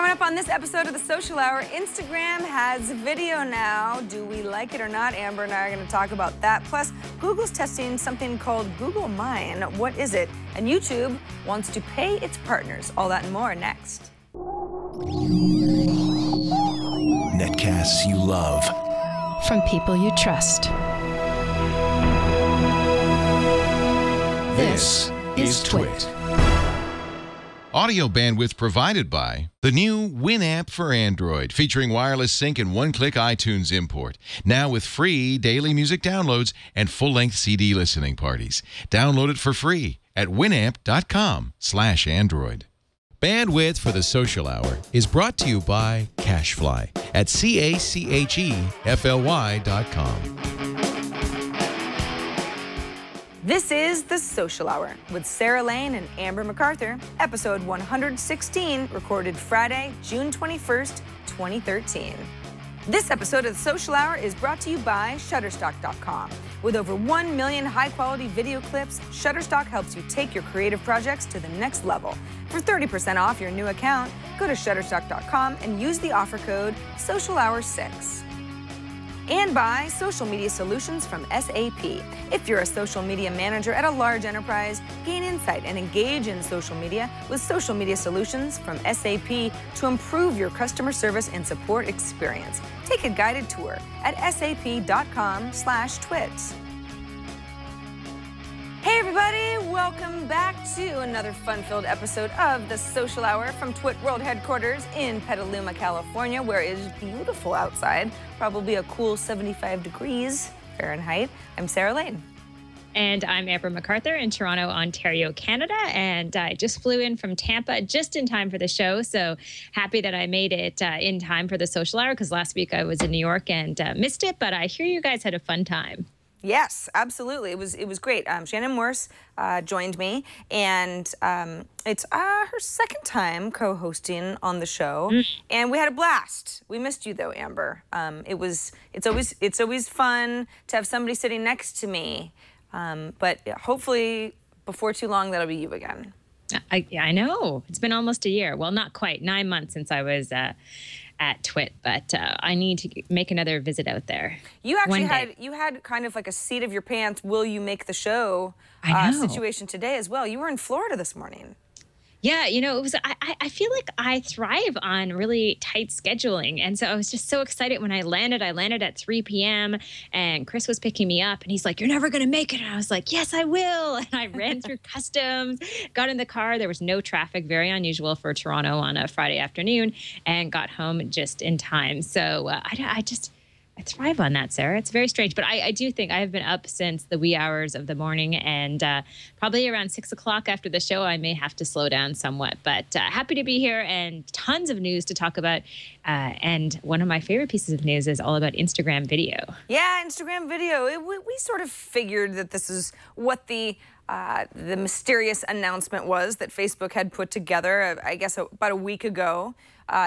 Coming up on this episode of the Social Hour, Instagram has video now. Do we like it or not? Amber and I are going to talk about that. Plus, Google's testing something called Google Mine. What is it? And YouTube wants to pay its partners. All that and more next. Netcasts you love. From people you trust. This is Twit. Audio bandwidth provided by the new Winamp for Android, featuring wireless sync and one-click iTunes import. Now with free daily music downloads and full-length CD listening parties. Download it for free at winamp.com/Android. Bandwidth for the Social Hour is brought to you by CacheFly at CacheFly.com. This is the Social Hour with Sarah Lane and Amber MacArthur, episode 116, recorded Friday, June 21st, 2013. This episode of the Social Hour is brought to you by Shutterstock.com. With over 1 million high-quality video clips, Shutterstock helps you take your creative projects to the next level. For 30% off your new account, go to Shutterstock.com and use the offer code SOCIALHOUR6. And by Social Media Solutions from SAP. If you're a social media manager at a large enterprise, gain insight and engage in social media with Social Media Solutions from SAP to improve your customer service and support experience. Take a guided tour at sap.com/twit. Hey everybody, welcome back to another fun-filled episode of the Social Hour from Twit World Headquarters in Petaluma, California, where it is beautiful outside, probably a cool 75 degrees Fahrenheit. I'm Sarah Lane. And I'm Amber MacArthur in Toronto, Ontario, Canada. And I just flew in from Tampa just in time for the show. So happy that I made it in time for the Social Hour, because last week I was in New York and missed it. But I hear you guys had a fun time. Yes, absolutely. It was great. Shannon Morse joined me, and it's her second time co-hosting on the show, and we had a blast. We missed you though, Amber. It's always fun to have somebody sitting next to me, but hopefully before too long that'll be you again. I know. It's been almost a year. Well, not quite. 9 months since I was at Twit, but I need to make another visit out there. You actually had kind of like a seat of your pants, will you make the show situation today as well. You were in Florida this morning. Yeah, you know, it was. I feel like I thrive on really tight scheduling, and so I was just so excited when I landed. I landed at 3 p.m. and Chris was picking me up, and he's like, "You're never gonna make it." And I was like, "Yes, I will." And I ran through customs, got in the car. There was no traffic, very unusual for Toronto on a Friday afternoon, and got home just in time. So I thrive on that, Sarah. It's very strange, but I do think I have been up since the wee hours of the morning, and probably around 6 o'clock after the show, I may have to slow down somewhat, but happy to be here and tons of news to talk about. And one of my favorite pieces of news is all about Instagram video. Yeah, Instagram video. We sort of figured that this is what the mysterious announcement was that Facebook had put together, I guess, about a week ago.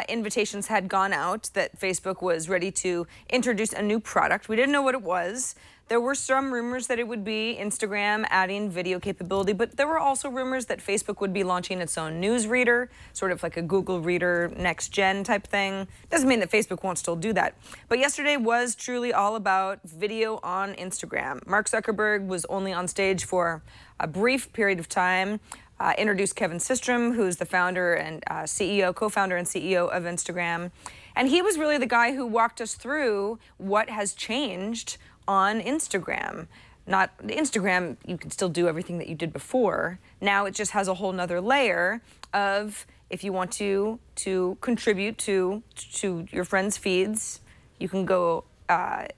Invitations had gone out that Facebook was ready to introduce a new product. We didn't know what it was. There were some rumors that it would be Instagram adding video capability, but there were also rumors that Facebook would be launching its own news reader, sort of like a Google Reader next gen type thing. Doesn't mean that Facebook won't still do that. But yesterday was truly all about video on Instagram. Mark Zuckerberg was only on stage for a brief period of time. Introduced Kevin Systrom, who's the founder and co-founder and CEO of Instagram. And he was really the guy who walked us through what has changed on Instagram. Instagram, you can still do everything that you did before. Now it just has a whole nother layer of, if you want to contribute to your friends' feeds, you can go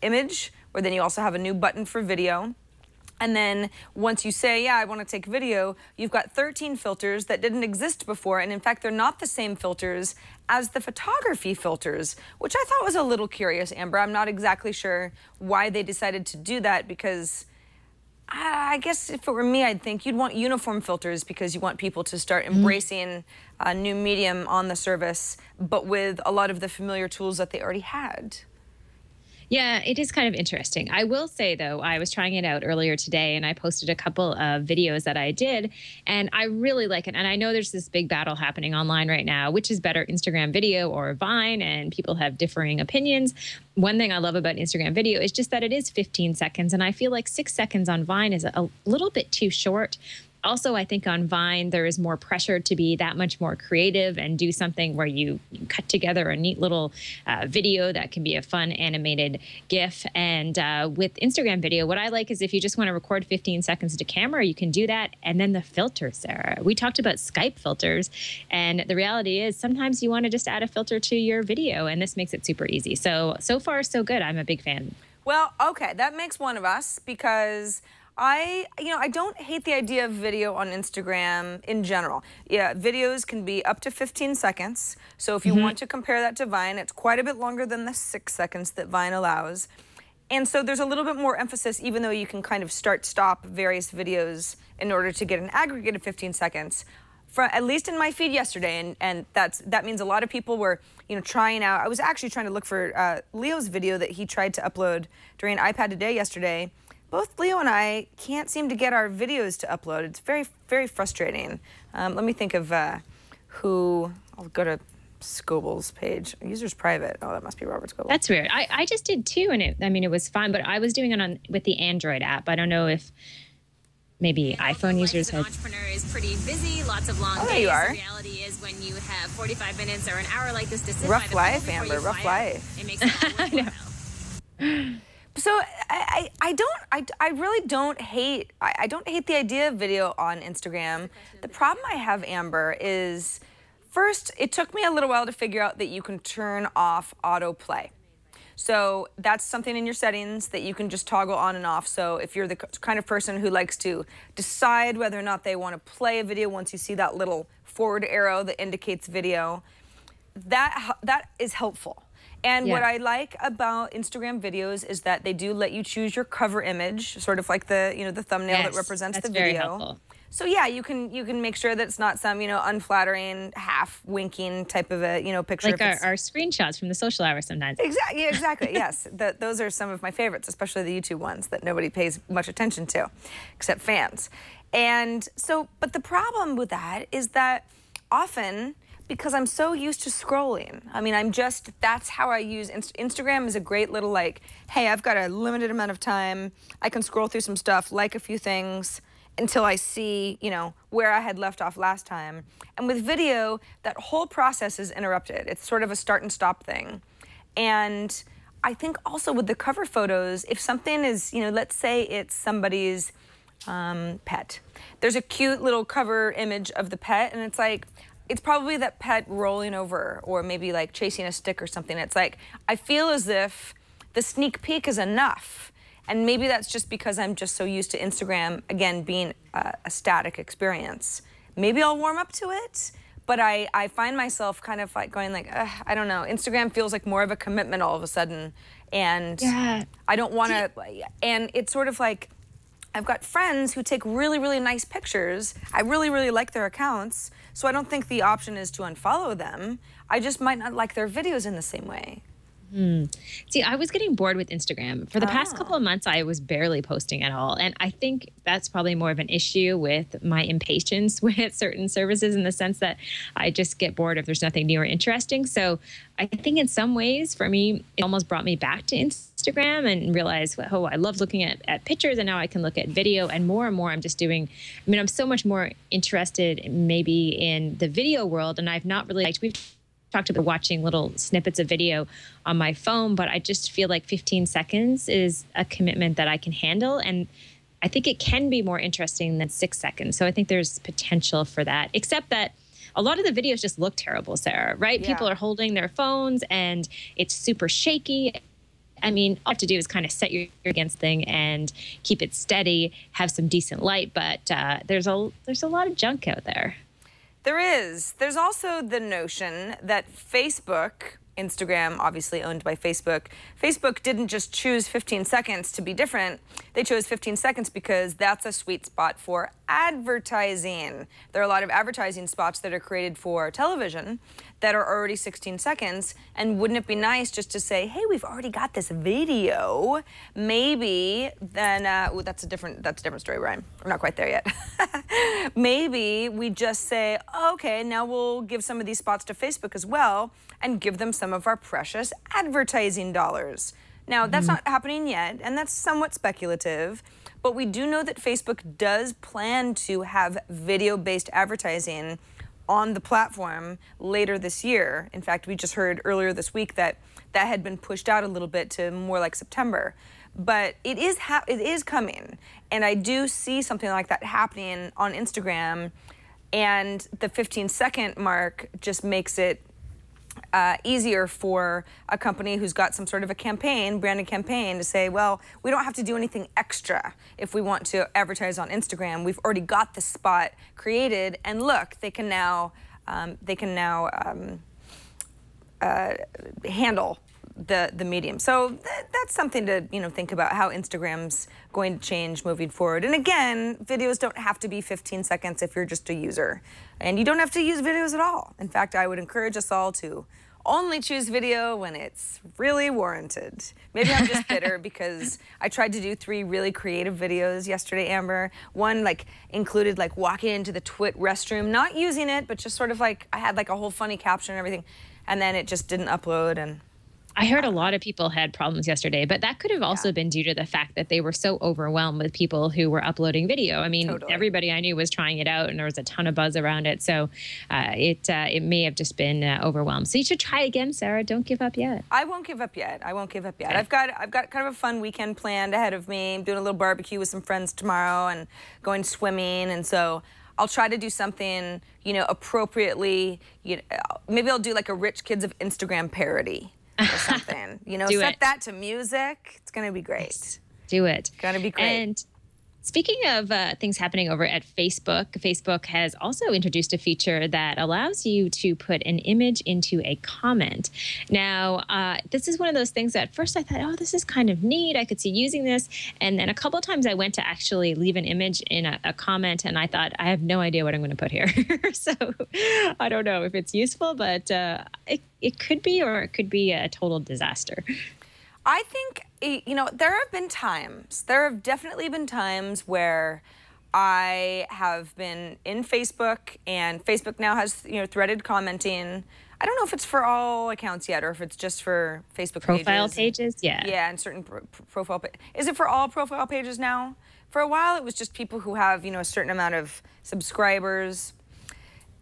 image, or then you also have a new button for video. And then once you say, yeah, I want to take video, you've got 13 filters that didn't exist before. And in fact, they're not the same filters as the photography filters, which I thought was a little curious, Amber. I'm not exactly sure why they decided to do that, because I guess if it were me, I'd think you'd want uniform filters because you want people to start embracing a new medium on the service, but with a lot of the familiar tools that they already had. Yeah, it is kind of interesting. I will say, though, I was trying it out earlier today and I posted a couple of videos that I did, and I really like it. And I know there's this big battle happening online right now, which is better, Instagram video or Vine, and people have differing opinions. One thing I love about Instagram video is just that it is 15 seconds, and I feel like 6 seconds on Vine is a little bit too short. Also, I think on Vine, there is more pressure to be that much more creative and do something where you cut together a neat little video that can be a fun animated GIF. And with Instagram video, what I like is if you just want to record 15 seconds to camera, you can do that. And then the filters, Sarah. We talked about Skype filters. And the reality is sometimes you want to just add a filter to your video. And this makes it super easy. So far, so good. I'm a big fan. Well, okay, that makes one of us because I don't hate the idea of video on Instagram in general. Yeah, videos can be up to 15 seconds. So if you want to compare that to Vine, it's quite a bit longer than the 6 seconds that Vine allows. And so there's a little bit more emphasis, even though you can kind of stop various videos in order to get an aggregate of 15 seconds. At least in my feed yesterday, and that means a lot of people were, trying out. I was actually trying to look for Leo's video that he tried to upload during iPad Today yesterday. Both Leo and I can't seem to get our videos to upload. It's very, very frustrating. Let me think of who. I'll go to Scoble's page. User's private. Oh, that must be Robert Scoble. That's weird. I just did too, and it was fine. But I was doing it with the Android app. I don't know if maybe iPhone users had. Entrepreneur is pretty busy. Lots of long days. There you are. The reality is when you have 45 minutes or an hour like this to sit rough by the life, Amber. Rough life. It makes it all worthwhile. So I really don't hate the idea of video on Instagram. The problem I have, Amber, is first it took me a little while to figure out that you can turn off autoplay. So that's something in your settings that you can just toggle on and off. So if you're the kind of person who likes to decide whether or not they want to play a video once you see that little forward arrow that indicates video, that is helpful. And what I like about Instagram videos is that they do let you choose your cover image, sort of like the the thumbnail that represents the video. Very helpful. So yeah, you can make sure that it's not some unflattering, half winking type of a picture. Like our screenshots from the social hour sometimes. Exactly. Yeah, exactly. Yes, those are some of my favorites, especially the YouTube ones that nobody pays much attention to, except fans. And so, but the problem with that is that often, because I'm so used to scrolling. I mean, that's how I use Instagram is a great little hey, I've got a limited amount of time. I can scroll through some stuff, like a few things until I see, where I had left off last time. And with video, that whole process is interrupted. It's sort of a start and stop thing. And I think also with the cover photos, if something is, let's say it's somebody's pet. There's a cute little cover image of the pet, and it's probably that pet rolling over or maybe chasing a stick or something. It's I feel as if the sneak peek is enough. And maybe that's just because I'm just so used to Instagram, again, being a static experience. Maybe I'll warm up to it, but I find myself kind of going I don't know. Instagram feels like more of a commitment all of a sudden. And I don't want to, and it's sort of I've got friends who take really, really nice pictures. I really, really like their accounts. So I don't think the option is to unfollow them. I just might not like their videos in the same way. See, I was getting bored with Instagram. For the past couple of months, I was barely posting at all. And I think that's probably more of an issue with my impatience with certain services in the sense that I just get bored if there's nothing new or interesting. So I think in some ways, for me, it almost brought me back to Instagram and realized, oh, I love looking at pictures, and now I can look at video. And more I'm just doing, I'm so much more interested maybe in the video world, and I've not really we've talked about watching little snippets of video on my phone, but I just feel like 15 seconds is a commitment that I can handle. And I think it can be more interesting than 6 seconds. So I think there's potential for that, except that a lot of the videos just look terrible, Sarah, right? Yeah. People are holding their phones and it's super shaky. All you have to do is kind of set your against thing and keep it steady, have some decent light, but there's a lot of junk out there. There is. There's also the notion that Facebook, Instagram, obviously owned by Facebook, Facebook didn't just choose 15 seconds to be different. They chose 15 seconds because that's a sweet spot for advertising. There are a lot of advertising spots that are created for television that are already 16 seconds. And wouldn't it be nice just to say, hey, we've already got this video. Maybe then, ooh, that's a different story, Ryan. We're not quite there yet. Maybe we just say, okay, now we'll give some of these spots to Facebook as well and give them some of our precious advertising dollars. Now, that's not happening yet, and that's somewhat speculative, but we do know that Facebook does plan to have video-based advertising on the platform later this year. In fact, we just heard earlier this week that that had been pushed out a little bit to more like September. But it is coming, and I do see something like that happening on Instagram, and the 15-second mark just makes it easier for a company who's got some sort of a campaign, branded campaign, to say, well, we don't have to do anything extra if we want to advertise on Instagram. We've already got the spot created, and look, they can now handle the medium. So that's something to think about, how Instagram's going to change moving forward. And again, videos don't have to be 15 seconds if you're just a user. And you don't have to use videos at all. In fact, I would encourage us all to only choose video when it's really warranted. Maybe I'm just bitter because I tried to do 3 really creative videos yesterday, Amber. One included walking into the Twit restroom, not using it, but just sort of I had a whole funny caption and everything. And then it just didn't upload, and I heard a lot of people had problems yesterday, but that could have also been due to the fact that they were so overwhelmed with people who were uploading video. I mean, everybody I knew was trying it out, and there was a ton of buzz around it. So it may have just been overwhelmed. So you should try again, Sarah. Don't give up yet. I won't give up yet. I won't give up yet. Okay. I've got kind of a fun weekend planned ahead of me. I'm doing a little barbecue with some friends tomorrow and going swimming, and so I'll try to do something, appropriately. Maybe I'll do a Rich Kids of Instagram parody or something. Set that to music. It's gonna be great. Do it. It's gonna be great. And speaking of things happening over at Facebook, Facebook has also introduced a feature that allows you to put an image into a comment. Now, this is one of those things that at first I thought, oh, this is kind of neat. I could see using this. And then a couple of times I went to actually leave an image in a comment, and I thought, I have no idea what I'm going to put here. So I don't know if it's useful, but it could be, or it could be a total disaster. I think, there have definitely been times where I have been in Facebook, and Facebook now has, threaded commenting. I don't know if it's for all accounts yet, or if it's just for Facebook profile pages. Yeah. Yeah, and certain profile pages. Is it for all profile pages now? For a while, it was just people who have, a certain amount of subscribers.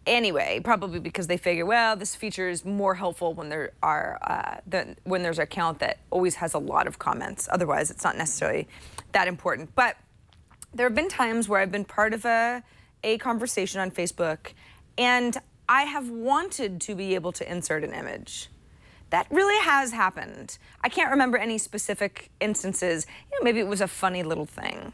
Anyway, probably because they figure, well, this feature is more helpful when there are when there's an account that always has a lot of comments. Otherwise, it's not necessarily that important. But there have been times where I've been part of a conversation on Facebook, and I have wanted to be able to insert an image. That really has happened. I can't remember any specific instances. Maybe it was a funny little thing,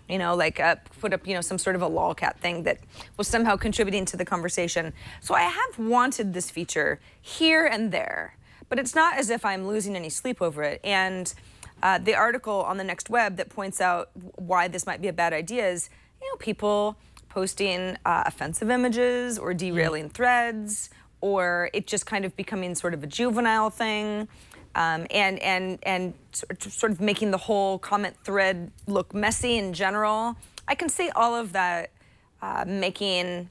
put up, some sort of a lolcat thing that was somehow contributing to the conversation. So I have wanted this feature here and there, but it's not as if I'm losing any sleep over it. And the article on the Next Web that points out why this might be a bad idea is, people posting offensive images or derailing threads, or it just kind of becoming sort of a juvenile thing, and sort of making the whole comment thread look messy in general. I can see all of that making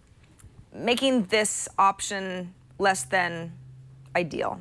this option less than ideal.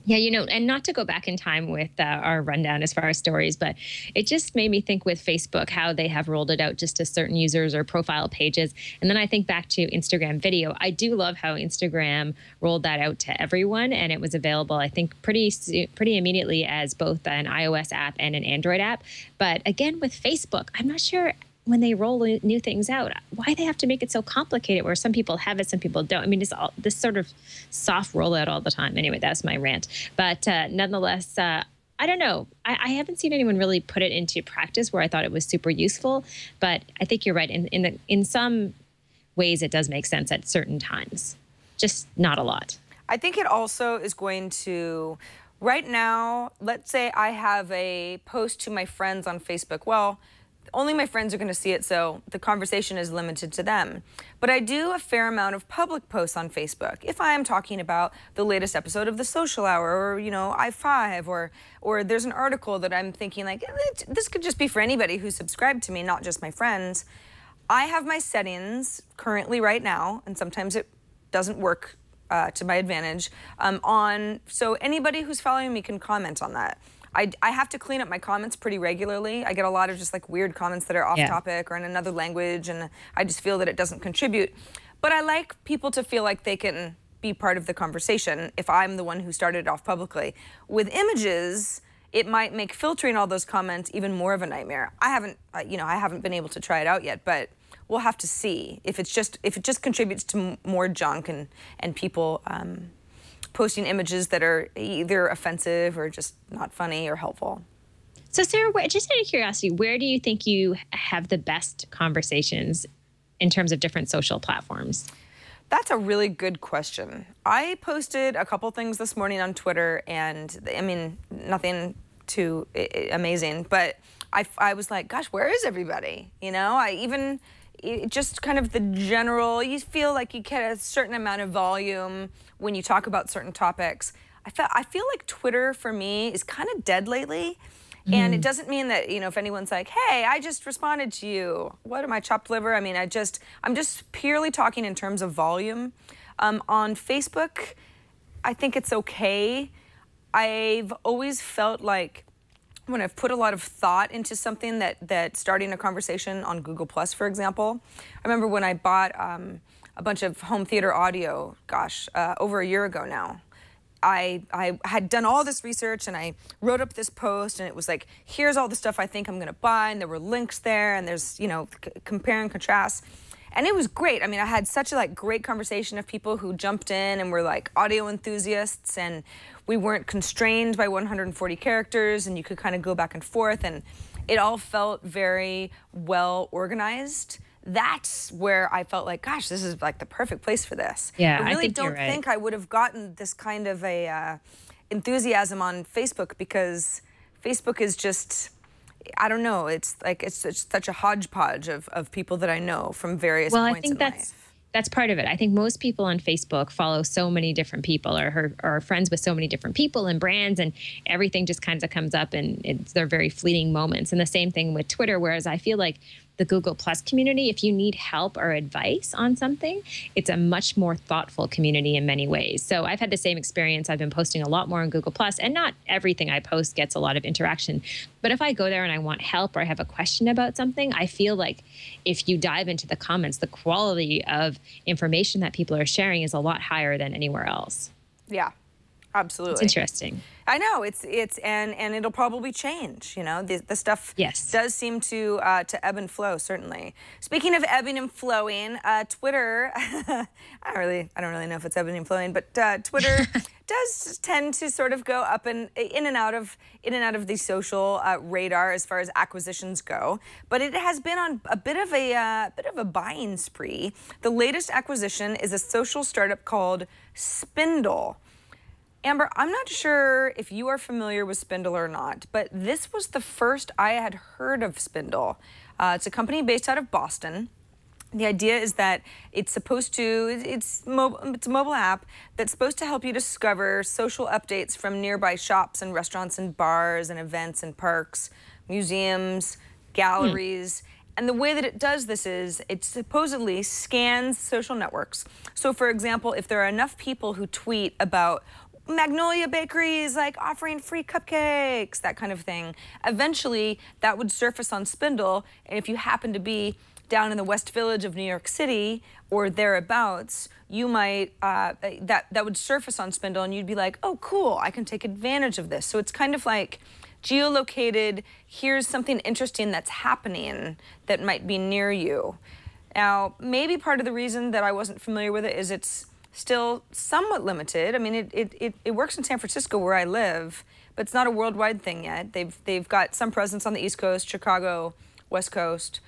Yeah, and not to go back in time with our rundown as far as stories, but it just made me think with Facebook how they have rolled it out just to certain users or profile pages. And then I think back to Instagram video. I do love how Instagram rolled that out to everyone, and it was available, I think, pretty immediately as both an iOS app and an Android app. But again, with Facebook, I'm not sure when they roll new things out, why they have to make it so complicated where some people have it, some people don't. I mean, it's all this sort of soft rollout all the time. Anyway, that's my rant. But nonetheless, I don't know. I haven't seen anyone really put it into practice where I thought it was super useful. But I think you're right. In some ways, it does make sense at certain times. Just not a lot. I think it also is going to, right now, let's say I have a post to my friends on Facebook. Well, only my friends are going to see it, so the conversation is limited to them. But I do a fair amount of public posts on Facebook. If I am talking about the latest episode of The Social Hour, or, you know, I5, or there's an article that I'm thinking, like, this could just be for anybody who's subscribed to me, not just my friends. I have my settings currently right now, and sometimes it doesn't work to my advantage, so anybody who's following me can comment on that. I have to clean up my comments pretty regularly. I get a lot of just like weird comments that are off topic or in another language, and I just feel that it doesn't contribute. But I like people to feel like they can be part of the conversation if I'm the one who started it off publicly. With images, it might make filtering all those comments even more of a nightmare. I haven't been able to try it out yet, but we'll have to see if it just contributes to more junk and people posting images that are either offensive or just not funny or helpful. So Sarah, just out of curiosity, where do you think you have the best conversations in terms of different social platforms? That's a really good question. I posted a couple things this morning on Twitter, and I mean, nothing too amazing, but I was like, gosh, where is everybody? You know, just kind of the general, you feel like you get a certain amount of volume when you talk about certain topics. I feel like Twitter for me is kind of dead lately. And it doesn't mean that, you know, if anyone's like, hey, I just responded to you, what am I, chopped liver? I mean, I'm just purely talking in terms of volume. On Facebook, I think it's okay. I've always felt like when I've put a lot of thought into something, that starting a conversation on Google Plus, for example. I remember when I bought a bunch of home theater audio, gosh, over a year ago now. I had done all this research, and I wrote up this post, and it was like, here's all the stuff I think I'm gonna buy, and there were links there, and there's, you know, compare and contrast. And it was great. I mean, I had such a great conversation of people who jumped in and were like audio enthusiasts, and we weren't constrained by 140 characters, and you could kind of go back and forth, and it all felt very well organized. That's where I felt like, gosh, this is like the perfect place for this. Yeah, I really don't think I would have gotten this kind of a enthusiasm on Facebook, because Facebook is just, I don't know, it's such a hodgepodge of people that I know from various points in life. That's part of it. I think most people on Facebook follow so many different people, or are friends with so many different people and brands, and everything just kind of comes up, and they're very fleeting moments. And the same thing with Twitter, whereas I feel like the Google Plus community, if you need help or advice on something, it's a much more thoughtful community in many ways. So I've had the same experience. I've been posting a lot more on Google Plus, and not everything I post gets a lot of interaction. But if I go there and I want help, or I have a question about something, I feel like if you dive into the comments, the quality of information that people are sharing is a lot higher than anywhere else. Yeah, absolutely. It's interesting. I know, and it'll probably change. You know, the stuff does seem to ebb and flow, certainly. Speaking of ebbing and flowing, Twitter, I don't really know if it's ebbing and flowing, but Twitter does tend to sort of go up and in and out of the social radar as far as acquisitions go. But it has been on a bit of a buying spree. The latest acquisition is a social startup called Spindle. Amber, I'm not sure if you are familiar with Spindle or not, but this was the first I had heard of Spindle. It's a company based out of Boston. The idea is that it's a mobile app that's supposed to help you discover social updates from nearby shops and restaurants and bars and events and parks, museums, galleries. And the way that it does this is it supposedly scans social networks. So for example, if there are enough people who tweet about Magnolia Bakeries like offering free cupcakes, that kind of thing, eventually that would surface on Spindle. And if you happen to be down in the West Village of New York City or thereabouts, you might that would surface on Spindle, and you'd be like, oh cool, I can take advantage of this. So it's kind of like geolocated, here's something interesting that's happening that might be near you. Now, maybe part of the reason that I wasn't familiar with it is it's still somewhat limited. I mean, it works in San Francisco where I live, but it's not a worldwide thing yet. They've got some presence on the East Coast, Chicago, West Coast.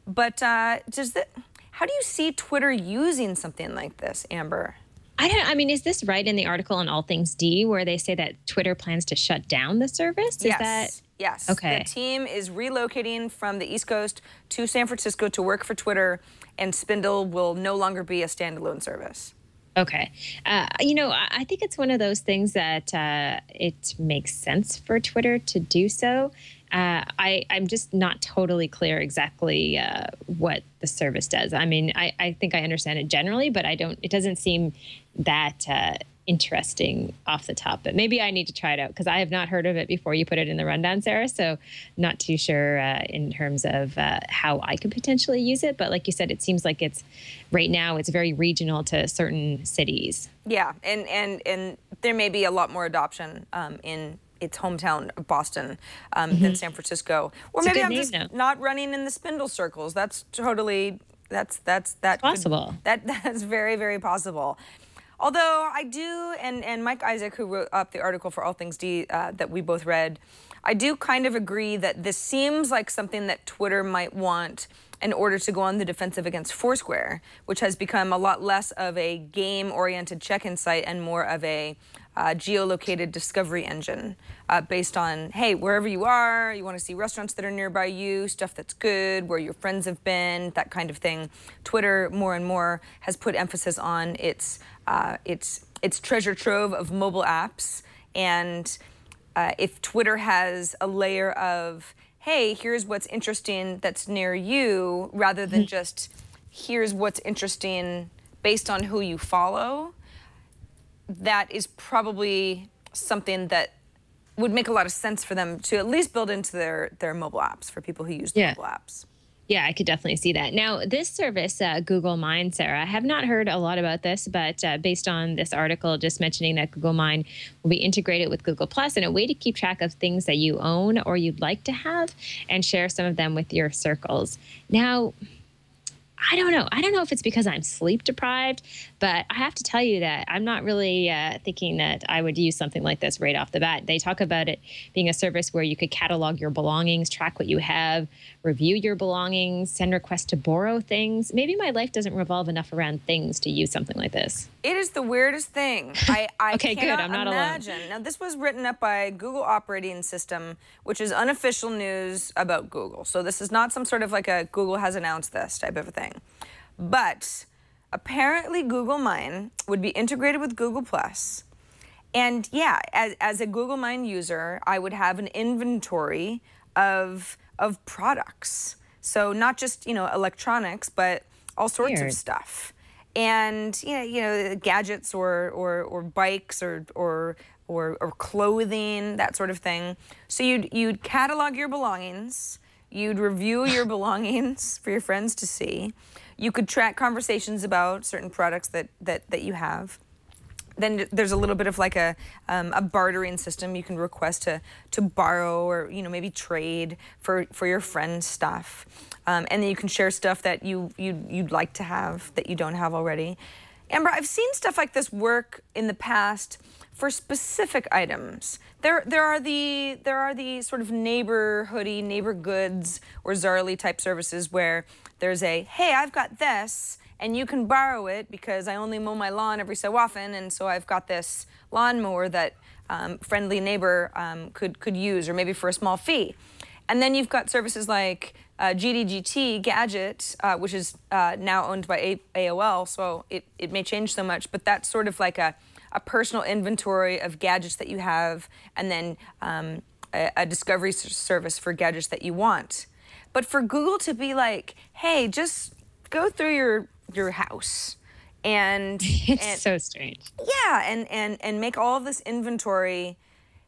But how do you see Twitter using something like this, Amber? I mean, is this right in the article on All Things D where they say that Twitter plans to shut down the service? Yes. Okay. The team is relocating from the East Coast to San Francisco to work for Twitter, and Spindle will no longer be a standalone service. Okay. I think it's one of those things that it makes sense for Twitter to do so. I'm just not totally clear exactly what the service does. I mean, I think I understand it generally, but it doesn't seem that interesting off the top. But maybe I need to try it out because I have not heard of it before you put it in the rundown, Sarah. So not too sure in terms of how I could potentially use it. But like you said, it seems like right now it's very regional to certain cities. Yeah, and there may be a lot more adoption in its hometown of Boston than San Francisco. Or maybe I'm just not running in the Spindle circles. That's totally, that's possible. That's very, very possible. Although I do, and Mike Isaac, who wrote up the article for All Things D that we both read, I do kind of agree that this seems like something that Twitter might want in order to go on the defensive against Foursquare, which has become a lot less of a game-oriented check-in site and more of a geolocated discovery engine based on, hey, wherever you are, you want to see restaurants that are nearby you, stuff that's good, where your friends have been, that kind of thing. Twitter, more and more, has put emphasis on its treasure trove of mobile apps. And if Twitter has a layer of, hey, here's what's interesting that's near you, rather than just here's what's interesting based on who you follow, that is probably something that would make a lot of sense for them to at least build into their mobile apps for people who use the mobile apps. Yeah, I could definitely see that. Now, this service, Google Mine, Sarah, I have not heard a lot about this, but based on this article just mentioning that Google Mine will be integrated with Google Plus and a way to keep track of things that you own or you'd like to have and share some of them with your circles. Now, I don't know. I don't know if it's because I'm sleep deprived, but I have to tell you that I'm not really thinking that I would use something like this right off the bat. They talk about it being a service where you could catalog your belongings, track what you have, review your belongings, send requests to borrow things. Maybe my life doesn't revolve enough around things to use something like this. It is the weirdest thing. I okay, good. I'm not imagine. alone. Now, this was written up by Google Operating System, which is unofficial news about Google. So this is not some sort of like a Google has announced this type of a thing. But apparently Google Mine would be integrated with Google Plus. And yeah, as a Google Mine user, I would have an inventory of products. So not just, electronics, but all sorts of stuff. And gadgets or bikes or clothing, that sort of thing. So you'd catalog your belongings, you'd review your belongings for your friends to see. You could track conversations about certain products that you have. Then there's a little bit of like a bartering system. You can request to borrow or maybe trade for your friend's stuff, and then you can share stuff that you'd like to have that you don't have already. Amber, I've seen stuff like this work in the past for specific items. There are the sort of neighbor goods or Zarly type services where there's a, hey, I've got this and you can borrow it because I only mow my lawn every so often, and so I've got this lawnmower that friendly neighbor could use, or maybe for a small fee. And then you've got services like GDGT Gadget, which is now owned by AOL, so it may change so much, but that's sort of like a personal inventory of gadgets that you have, and then a discovery service for gadgets that you want. But for Google to be like, hey, just go through your house and it's so strange. Yeah, and make all of this inventory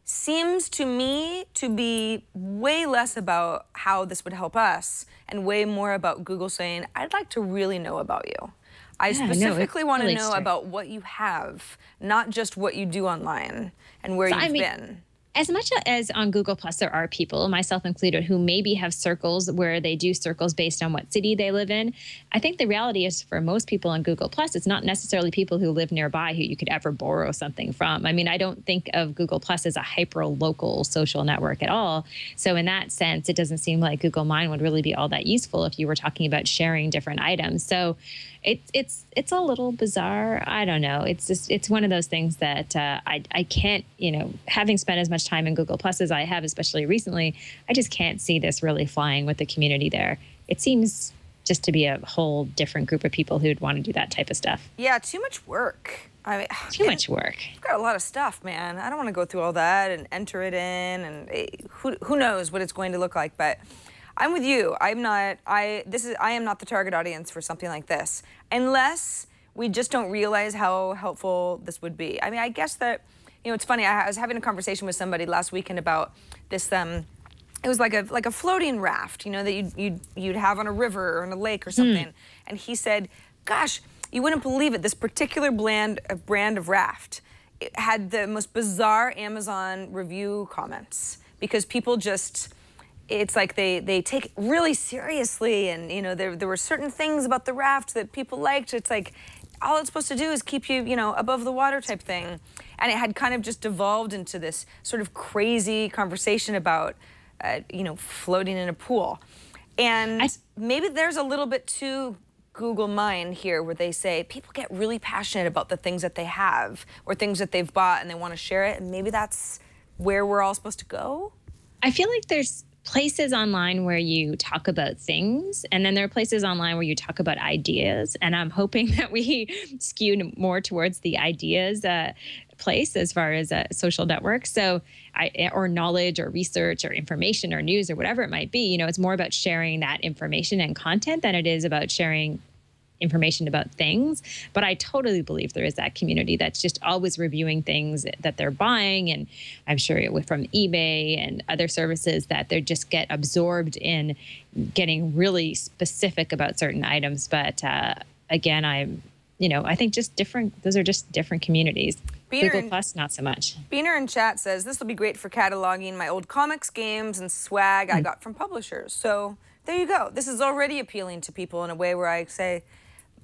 seems to me to be way less about how this would help us and way more about Google saying, I'd like to really know about you. I specifically want to know about what you have, not just what you do online and where you've been. As much as on Google Plus, there are people, myself included, who maybe have circles where they do circles based on what city they live in. I think the reality is for most people on Google Plus, it's not necessarily people who live nearby who you could ever borrow something from. I mean, I don't think of Google Plus as a hyper-local social network at all. So in that sense, it doesn't seem like Google Mine would really be all that useful if you were talking about sharing different items. So it's a little bizarre. I don't know. It's one of those things that I can't, having spent as much time in Google Plus as I have, especially recently, I just can't see this really flying with the community there. It seems just to be a whole different group of people who'd want to do that type of stuff. Yeah, too much work. I mean, too much work. I've got a lot of stuff, man. I don't want to go through all that and enter it in, and who knows what it's going to look like. But I'm with you. I am not the target audience for something like this, unless we just don't realize how helpful this would be. I mean, I guess that, it's funny. I was having a conversation with somebody last weekend about this. It was like a floating raft, that you'd have on a river or in a lake or something. And he said, "Gosh, you wouldn't believe it. This particular brand of raft, it had the most bizarre Amazon review comments because people just." It's like they take it really seriously, and there were certain things about the raft that people liked. It's like all it's supposed to do is keep you above the water type thing, and it had kind of just devolved into this sort of crazy conversation about floating in a pool, and maybe there's a little bit too Google mind here where they say people get really passionate about the things that they have or things that they've bought and they want to share it, and maybe that's where we're all supposed to go. I feel like there's places online where you talk about things, and then there are places online where you talk about ideas. And I'm hoping that we skew more towards the ideas place as far as social networks. So, or knowledge or research or information or news or whatever it might be. It's more about sharing that information and content than it is about sharing information about things. But I totally believe there is that community that's just always reviewing things that they're buying. And I'm sure from eBay and other services that they just get absorbed in getting really specific about certain items. But again, I think those are just different communities. Google Plus, not so much. Beaner in chat says, this will be great for cataloging my old comics, games, and swag I got from publishers. So there you go. This is already appealing to people in a way where I say,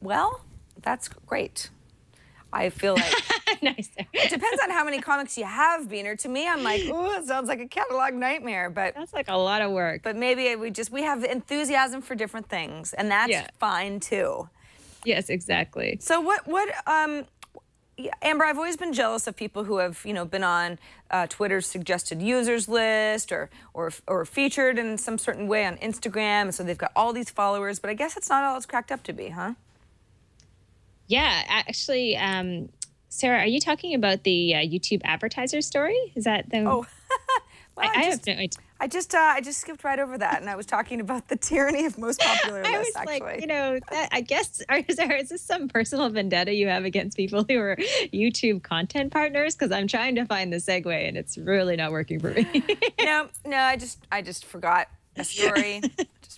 well, that's great. I feel like nice. It depends on how many comics you have, Beaner. To me, I'm like, ooh, it sounds like a catalog nightmare. But that's like a lot of work. But maybe we have enthusiasm for different things, and that's fine too. Yes, exactly. So Amber, I've always been jealous of people who have, been on Twitter's suggested users list or featured in some certain way on Instagram. So they've got all these followers, but I guess it's not all it's cracked up to be, huh? Yeah, actually, Sarah, are you talking about the YouTube advertiser story? Is that the? Oh, well, I have no idea. I just skipped right over that, and I was talking about the tyranny of most popular list. I was actually, like, I guess, is this some personal vendetta you have against people who are YouTube content partners? Because I'm trying to find the segue, and it's really not working for me. No, I just forgot a story.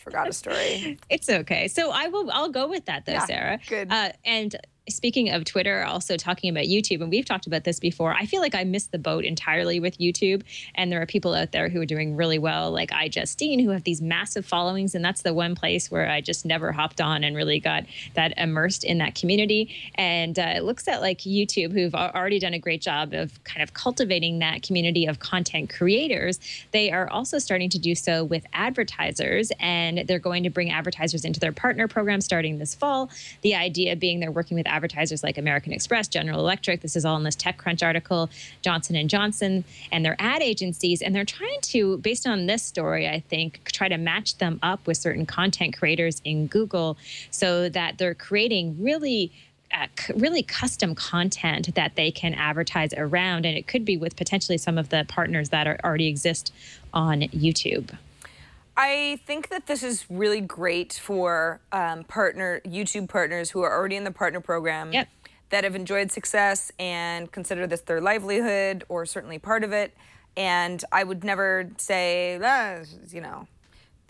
Forgot a story. It's okay. So I'll go with that though, yeah, Sarah. Good. And speaking of Twitter, also talking about YouTube, and we've talked about this before, I feel like I missed the boat entirely with YouTube. And there are people out there who are doing really well, like iJustine, who have these massive followings. And that's the one place where I just never hopped on and really got that immersed in that community. And it looks at like YouTube, who've already done a great job of kind of cultivating that community of content creators. They are also starting to do so with advertisers, and they're going to bring advertisers into their partner program starting this fall. The idea being they're working with advertisers like American Express, General Electric. This is all in this TechCrunch article, Johnson & Johnson, and their ad agencies. And they're trying to, based on this story, I think, try to match them up with certain content creators in Google so that they're creating really custom content that they can advertise around. And it could be with potentially some of the partners that already exist on YouTube. I think that this is really great for YouTube partners who are already in the partner program that have enjoyed success and consider this their livelihood or certainly part of it. And I would never say,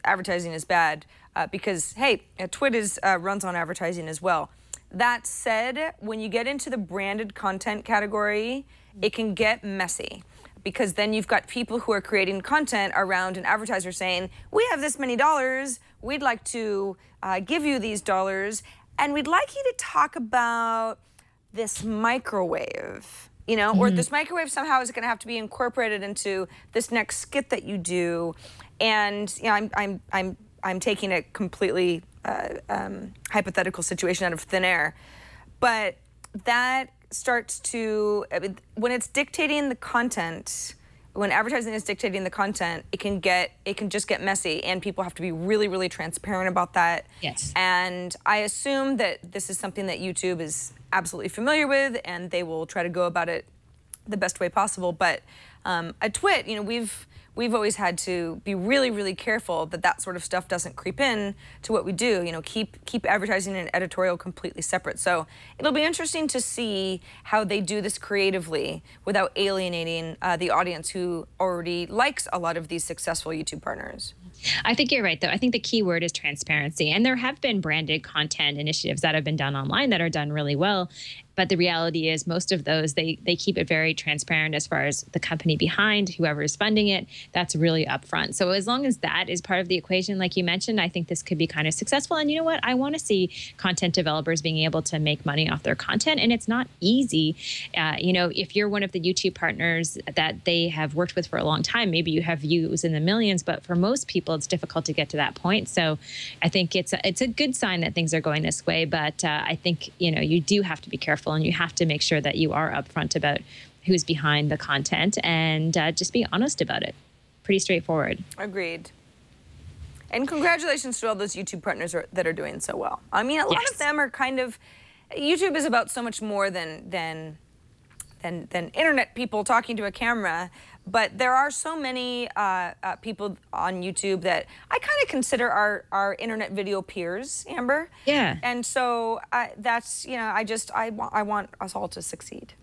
advertising is bad because, hey, Twit runs on advertising as well. That said, when you get into the branded content category, it can get messy. Because then you've got people who are creating content around an advertiser saying, we have this many dollars, we'd like to give you these dollars, and we'd like you to talk about this microwave, or this microwave somehow is gonna have to be incorporated into this next skit that you do. And I'm taking it completely hypothetical situation out of thin air, but that starts to, I mean, when it's dictating the content, when advertising is dictating the content, it can just get messy, and people have to be really, really transparent about that. Yes. And I assume that this is something that YouTube is absolutely familiar with, and they will try to go about it the best way possible. But at Twit, you know, we've always had to be really, really careful that that sort of stuff doesn't creep in to what we do. You know, keep advertising and editorial completely separate. So it'll be interesting to see how they do this creatively without alienating the audience who already likes a lot of these successful YouTube partners. I think you're right, though. I think the key word is transparency. And there have been branded content initiatives that have been done online that are done really well. But the reality is most of those, they keep it very transparent as far as the company behind, whoever is funding it, that's really upfront. So as long as that is part of the equation, like you mentioned, I think this could be kind of successful. And you know what? I want to see content developers being able to make money off their content. And it's not easy. You know, if you're one of the YouTube partners that they have worked with for a long time, maybe you have views in the millions, but for most people, it's difficult to get to that point. So I think it's a good sign that things are going this way. But I think, you know, you do have to be careful, and you have to make sure that you are upfront about who's behind the content, and just be honest about it. Pretty straightforward. Agreed. And congratulations to all those YouTube partners that are doing so well. I mean, a lot of them are kind of, YouTube is about so much more than internet people talking to a camera. But there are so many people on YouTube that I kind of consider our internet video peers, Amber. Yeah. And so that's, you know, I want us all to succeed.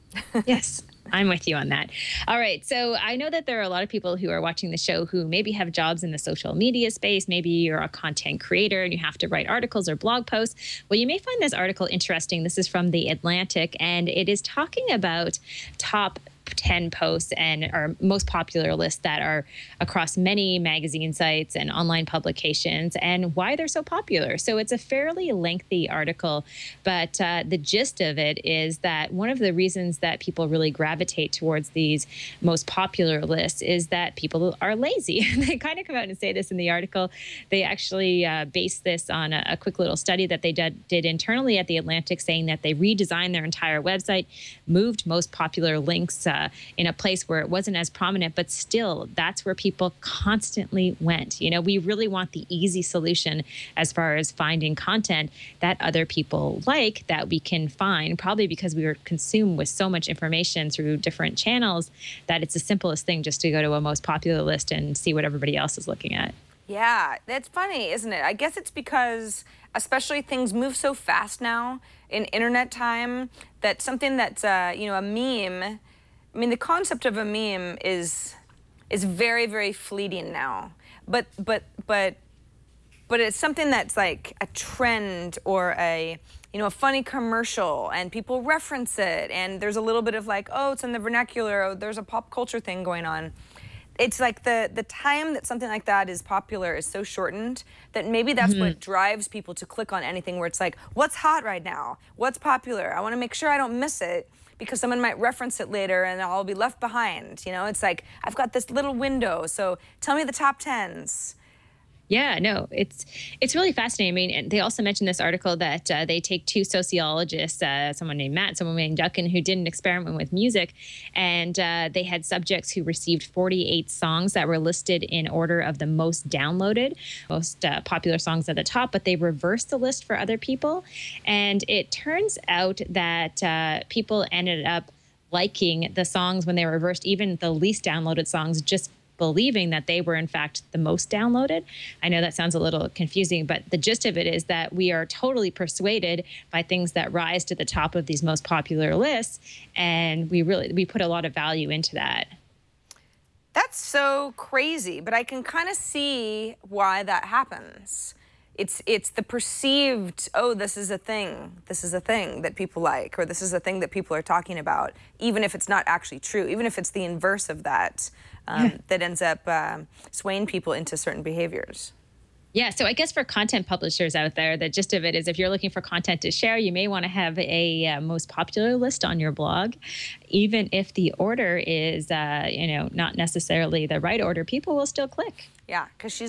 Yes, I'm with you on that. All right. So I know that there are a lot of people who are watching the show who maybe have jobs in the social media space. Maybe you're a content creator and you have to write articles or blog posts. Well, you may find this article interesting. This is from The Atlantic, and it is talking about top 10 posts and our most popular lists that are across many magazine sites and online publications, and why they're so popular. So it's a fairly lengthy article, but the gist of it is that one of the reasons that people really gravitate towards these most popular lists is that people are lazy. They kind of come out and say this in the article. They actually base this on a quick little study that they did internally at The Atlantic, saying that they redesigned their entire website, moved most popular links in a place where it wasn't as prominent, but still that's where people constantly went. You know, we really want the easy solution as far as finding content that other people like, that we can find, probably because we were consumed with so much information through different channels that it's the simplest thing just to go to a most popular list and see what everybody else is looking at. Yeah, that's funny, isn't it? I guess it's because especially things move so fast now in internet time that something that's, you know, a meme, I mean, the concept of a meme is very, very fleeting now. But it's something that's like a trend or a, you know, a funny commercial, and people reference it, and there's a little bit of like, oh, it's in the vernacular, oh, there's a pop culture thing going on. It's like the time that something like that is popular is so shortened that maybe that's what drives people to click on anything where it's like, what's hot right now? What's popular? I want to make sure I don't miss it, because someone might reference it later and I'll be left behind. You know, it's like, I've got this little window, so tell me the top 10s. Yeah, no, it's really fascinating. I mean, and they also mentioned this article that they take two sociologists, someone named Matt, someone named Duncan, who did an experiment with music, and they had subjects who received 48 songs that were listed in order of the most downloaded, most popular songs at the top, but they reversed the list for other people. And it turns out that people ended up liking the songs when they were reversed, even the least downloaded songs, just believing that they were in fact the most downloaded. I know that sounds a little confusing, but the gist of it is that we are totally persuaded by things that rise to the top of these most popular lists, and we put a lot of value into that. That's so crazy, but I can kind of see why that happens. It's the perceived, oh, this is a thing that people like, or this is a thing that people are talking about, even if it's not actually true, even if it's the inverse of that, that ends up swaying people into certain behaviors. Yeah, so I guess for content publishers out there, the gist of it is if you're looking for content to share, you may want to have a most popular list on your blog. Even if the order is, you know, not necessarily the right order, people will still click. Yeah, because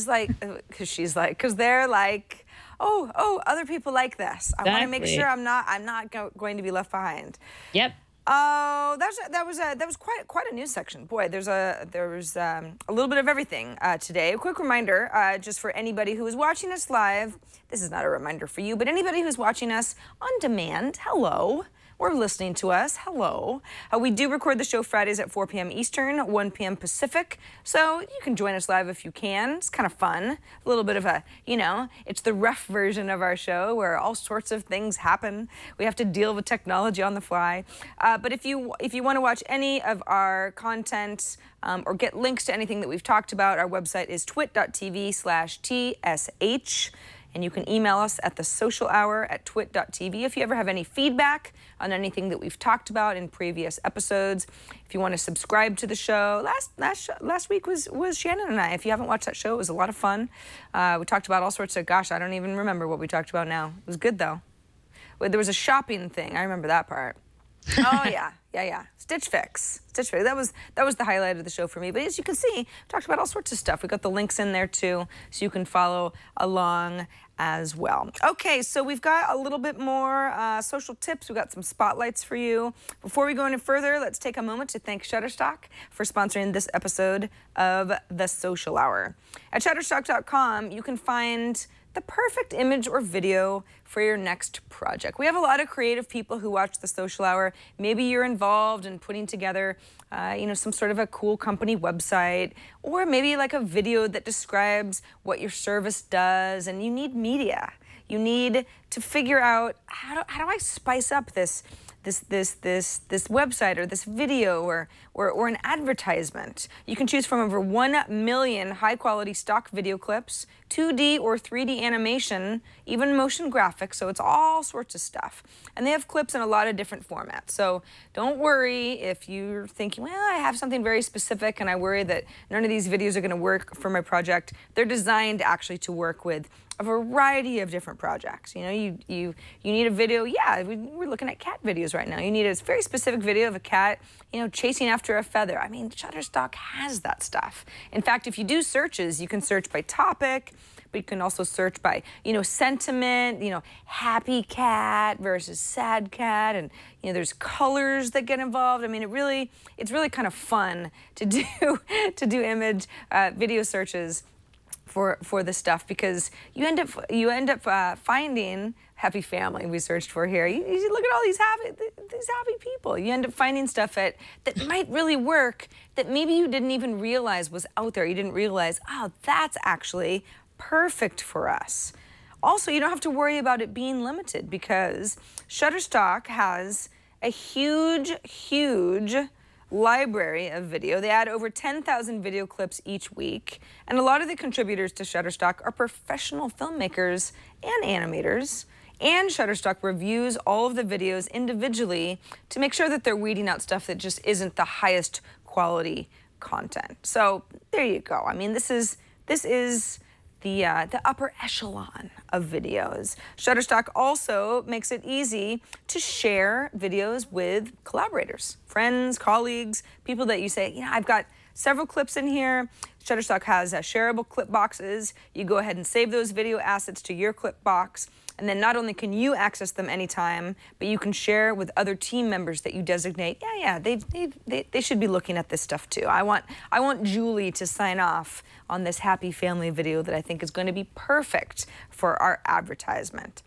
they're like, other people like this. I want to make Exactly. sure I'm not going to be left behind. Yep. Oh, that was quite a news section. Boy, there was a little bit of everything today. A quick reminder, just for anybody who is watching us live. This is not a reminder for you, but anybody who's watching us on demand, hello. Or listening to us, hello. We do record the show Fridays at 4 p.m. Eastern, 1 p.m. Pacific, so you can join us live if you can. It's kind of fun. A little bit of a, it's the rough version of our show where all sorts of things happen. We have to deal with technology on the fly. But if you want to watch any of our content or get links to anything that we've talked about, our website is twit.tv/TSH. And you can email us at thesocialhour@twit.tv if you ever have any feedback on anything that we've talked about in previous episodes. If you want to subscribe to the show, last week was Shannon and I. If you haven't watched that show, it was a lot of fun. We talked about all sorts of, gosh, I don't even remember what we talked about now. It was good though. There was a shopping thing. I remember that part. Oh yeah. Stitch Fix. That was the highlight of the show for me. But as you can see, we talked about all sorts of stuff. We got the links in there too, so you can follow along as well. Okay, so we've got a little bit more social tips. We've got some spotlights for you. Before we go any further, let's take a moment to thank Shutterstock for sponsoring this episode of The Social Hour. At Shutterstock.com, you can find the perfect image or video for your next project. We have a lot of creative people who watch The Social Hour. Maybe you're involved in putting together, some sort of a cool company website, or maybe like a video that describes what your service does, and you need media. You need to figure out how do I spice up this website or this video or an advertisement. You can choose from over 1 million high-quality stock video clips, 2D or 3D animation, even motion graphics, so it's all sorts of stuff. And they have clips in a lot of different formats. So don't worry if you're thinking, well, I have something very specific and I worry that none of these videos are going to work for my project. They're designed actually to work with a variety of different projects. You need a video. Yeah, we're looking at cat videos right now. You need a very specific video of a cat, chasing after a feather. I mean, Shutterstock has that stuff. In fact, if you do searches, you can search by topic, but you can also search by, sentiment, happy cat versus sad cat, and there's colors that get involved. I mean, it's really kind of fun to do image video searches for this stuff, because you end up finding happy family we searched for here. You look at all these happy people. You end up finding stuff that might really work that maybe you didn't even realize was out there. You didn't realize, oh, that's actually perfect for us. Also, you don't have to worry about it being limited, because Shutterstock has a huge library of video. They add over 10,000 video clips each week, and a lot of the contributors to Shutterstock are professional filmmakers and animators, and Shutterstock reviews all of the videos individually to make sure that they're weeding out stuff that just isn't the highest quality content. So there you go. I mean, this is the upper echelon of videos. Shutterstock also makes it easy to share videos with collaborators, friends, colleagues, people that you say, I've got several clips in here. Shutterstock has shareable clip boxes. You go ahead and save those video assets to your clip box, and then not only can you access them anytime, but you can share with other team members that you designate. They should be looking at this stuff too. I want Julie to sign off on this happy family video that I think is going to be perfect for our advertisement.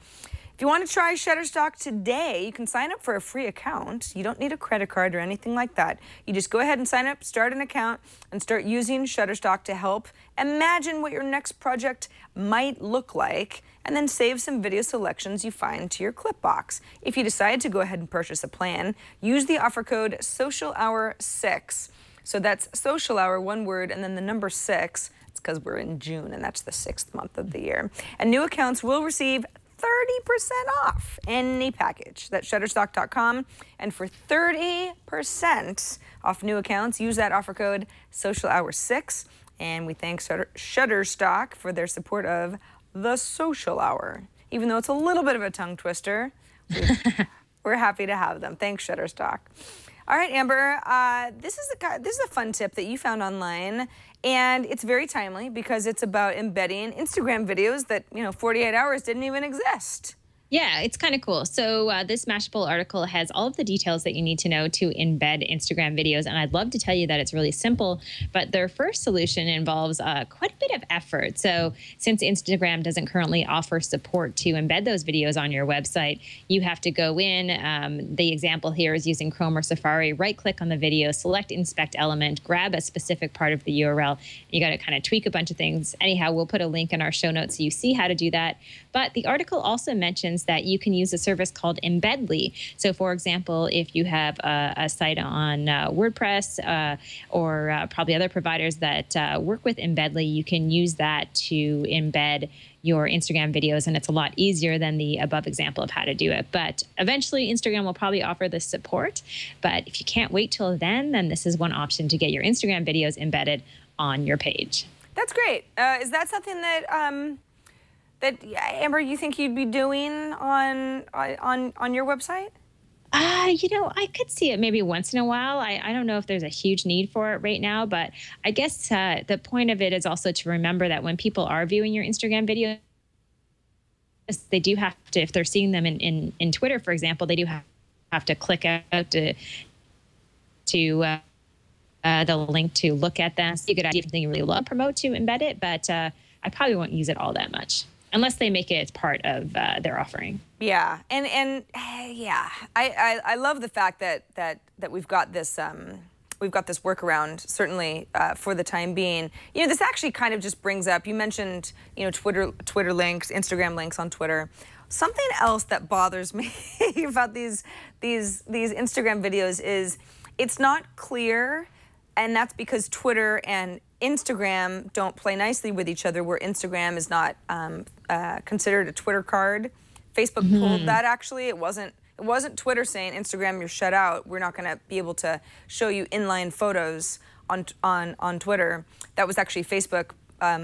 If you want to try Shutterstock today, you can sign up for a free account. You don't need a credit card or anything like that. You just go ahead and sign up, start an account, and start using Shutterstock to help imagine what your next project might look like, and then save some video selections you find to your clip box. If you decide to go ahead and purchase a plan, use the offer code SOCIALHOUR6. So that's Social Hour, one word, and then the number 6. It's because we're in June, and that's the 6th month of the year. And new accounts will receive 30% off any package. That's Shutterstock.com. And for 30% off new accounts, use that offer code SOCIALHOUR6. And we thank Shutterstock for their support of The Social Hour. Even though it's a little bit of a tongue twister, we're happy to have them. Thanks, Shutterstock. All right, Amber, this is a fun tip that you found online, and it's very timely because it's about embedding Instagram videos that, 48 hours didn't even exist. Yeah, it's kind of cool. So this Mashable article has all of the details that you need to know to embed Instagram videos. And I'd love to tell you that it's really simple, but their first solution involves quite a bit of effort. So since Instagram doesn't currently offer support to embed those videos on your website, you have to go in. The example here is using Chrome or Safari, right-click on the video, select Inspect Element, grab a specific part of the URL. You got to kind of tweak a bunch of things. Anyhow, we'll put a link in our show notes so you see how to do that. But the article also mentions that you can use a service called Embedly. So, for example, if you have a site on WordPress or probably other providers that work with Embedly, you can use that to embed your Instagram videos, and it's a lot easier than the above example of how to do it. But eventually, Instagram will probably offer this support. But if you can't wait till then this is one option to get your Instagram videos embedded on your page. That's great. Is that something that Amber, you think you'd be doing on your website? I could see it maybe once in a while. I don't know if there's a huge need for it right now, but I guess the point of it is also to remember that when people are viewing your Instagram videos, they do have to, if they're seeing them in Twitter, for example, they do have to click out to the link to look at them. So you could idea if you really love promote to embed it, but I probably won't use it all that much. Unless they make it as part of their offering. Yeah, and yeah, I love the fact that we've got this workaround, certainly for the time being. This actually kind of just brings up, you mentioned Twitter links, Instagram links on Twitter. Something else that bothers me about these Instagram videos is it's not clear, and that's because Twitter and Instagram don't play nicely with each other, where Instagram is not considered a Twitter card. Facebook pulled that, actually. It wasn't Twitter saying, Instagram, you're shut out. We're not going to be able to show you inline photos on Twitter. That was actually Facebook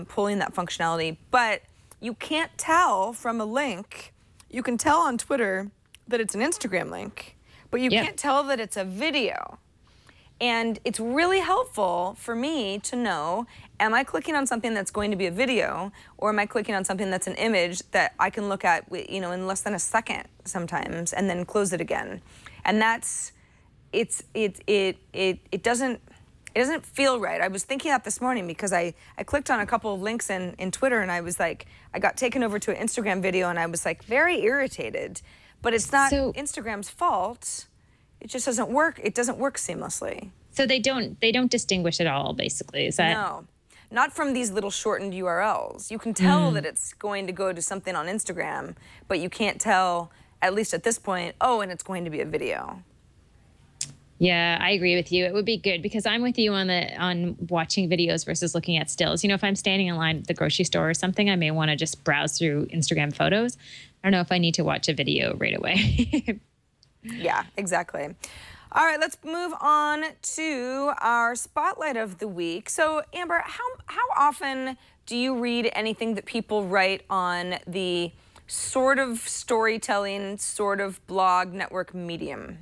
pulling that functionality. But you can't tell from a link. You can tell on Twitter that it's an Instagram link, but you can't tell that it's a video. And it's really helpful for me to know, am I clicking on something that's going to be a video, or am I clicking on something that's an image that I can look at, in less than a second sometimes, and then close it again. And it doesn't feel right. I was thinking that this morning because I clicked on a couple of links in Twitter, and I was like, I got taken over to an Instagram video, and I was like very irritated. But it's not Instagram's fault. It just doesn't work. It doesn't work seamlessly. So they don't distinguish at all, basically. Is that? No, not from these little shortened URLs. You can tell that it's going to go to something on Instagram, but you can't tell, at least at this point, and it's going to be a video. Yeah, I agree with you. It would be good because I'm with you on watching videos versus looking at stills. If I'm standing in line at the grocery store or something, I may want to just browse through Instagram photos. I don't know if I need to watch a video right away. Yeah, exactly. All right, let's move on to our spotlight of the week. So, Amber, how often do you read anything that people write on the sort of storytelling, sort of blog network Medium?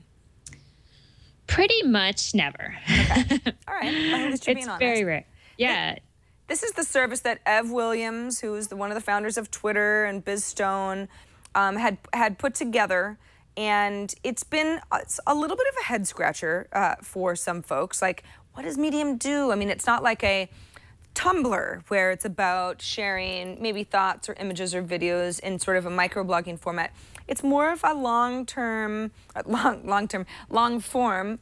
Pretty much never. Okay. All right. Well, at least you're being honest. It's very rare. Yeah. This is the service that Ev Williams, who is one of the founders of Twitter and BizStone, had put together. And it's a little bit of a head scratcher for some folks. Like, what does Medium do? I mean, it's not like a Tumblr where it's about sharing maybe thoughts or images or videos in sort of a microblogging format. It's more of a long-form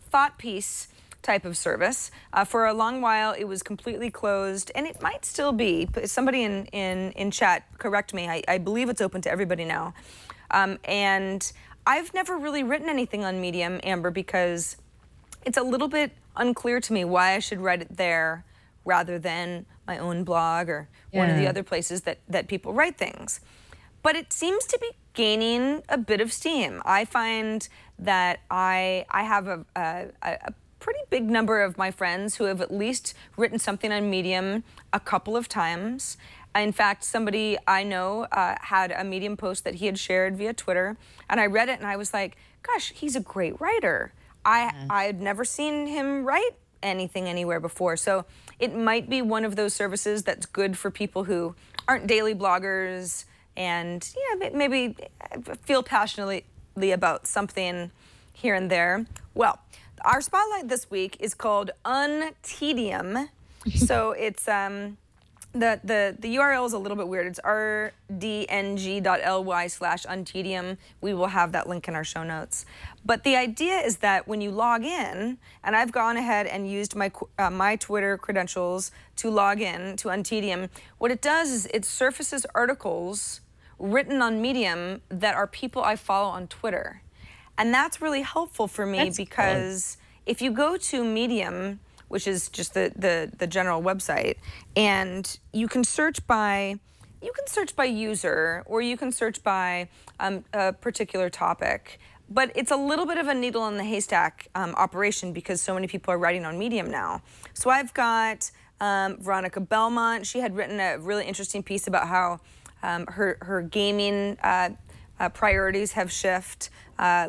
thought piece type of service. For a long while, it was completely closed, and it might still be. Somebody in chat, correct me. I believe it's open to everybody now. And I've never really written anything on Medium, Amber, because it's a little bit unclear to me why I should write it there rather than my own blog or one of the other places that people write things. But it seems to be gaining a bit of steam. I find that I have a pretty big number of my friends who have at least written something on Medium a couple of times. In fact, somebody I know had a Medium post that he had shared via Twitter, and I read it and I was like, gosh, he's a great writer. I'd never seen him write anything anywhere before. So it might be one of those services that's good for people who aren't daily bloggers and maybe feel passionately about something here and there. Well, our spotlight this week is called Untedium. So it's the URL is a little bit weird. It's rdng.ly/untedium. We will have that link in our show notes. But the idea is that when you log in, and I've gone ahead and used my my Twitter credentials to log in to Untedium, what it does is it surfaces articles written on Medium that are people I follow on Twitter. And that's really helpful for me because if you go to Medium, which is just the general website, and you can search by user, or you can search by a particular topic. But it's a little bit of a needle in the haystack operation because so many people are writing on Medium now. So I've got Veronica Belmont. She had written a really interesting piece about how her gaming priorities have shifted.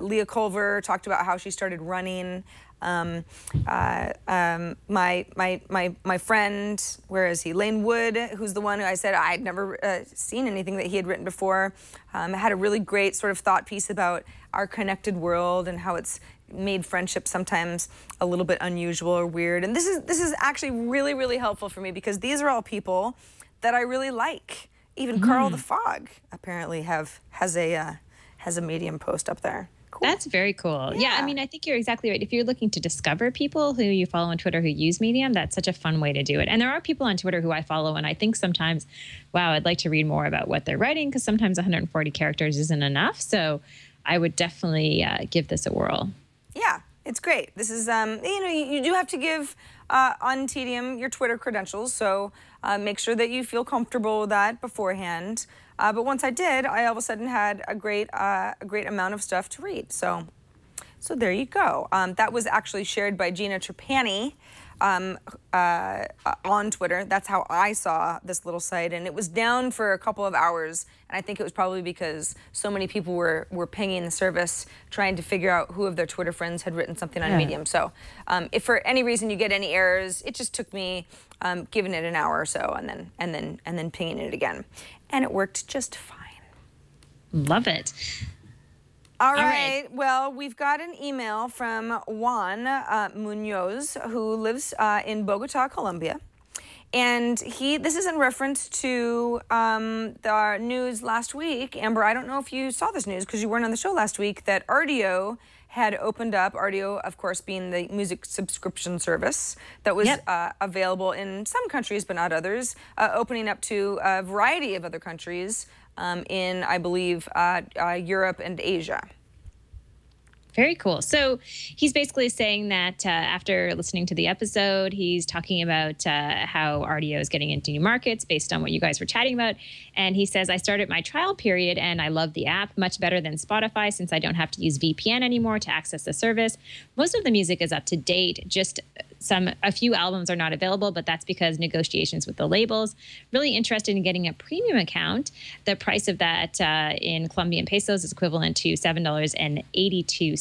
Leah Culver talked about how she started running. My friend, where is he? Lane Wood, who's the one who I said I'd never seen anything that he had written before, had a really great sort of thought piece about our connected world and how it's made friendship sometimes a little bit unusual or weird. And this is actually really, really helpful for me because these are all people that I really like. Even Carl the Fog apparently has a Medium post up there. Cool. That's very cool. Yeah, I mean, I think you're exactly right. If you're looking to discover people who you follow on Twitter who use Medium, that's such a fun way to do it. And there are people on Twitter who I follow, and I think sometimes, wow, I'd like to read more about what they're writing because sometimes 140 characters isn't enough. So I would definitely give this a whirl. Yeah, it's great. This is, you do have to give Untedium your Twitter credentials, so make sure that you feel comfortable with that beforehand. But once I did, I all of a sudden had a great amount of stuff to read. So there you go. That was actually shared by Gina Trapani on Twitter. That's how I saw this little site, and it was down for a couple of hours. And I think it was probably because so many people were pinging the service, trying to figure out who of their Twitter friends had written something on Medium. So if for any reason you get any errors, it just took me giving it an hour or so, and then pinging it again, and it worked just fine. Love it. All right. Well, we've got an email from Juan Munoz, who lives in Bogota, Colombia. And this is in reference to the news last week. Amber, I don't know if you saw this news because you weren't on the show last week, that Rdio had opened up, Rdio, of course, being the music subscription service that was available in some countries but not others, opening up to a variety of other countries in, I believe, Europe and Asia. Very cool. So he's basically saying that after listening to the episode, he's talking about how RDO is getting into new markets based on what you guys were chatting about. And he says, I started my trial period and I love the app much better than Spotify since I don't have to use VPN anymore to access the service. Most of the music is up to date. Just a few albums are not available, but that's because negotiations with the labels. Really interested in getting a premium account. The price of that in Colombian pesos is equivalent to $7.82.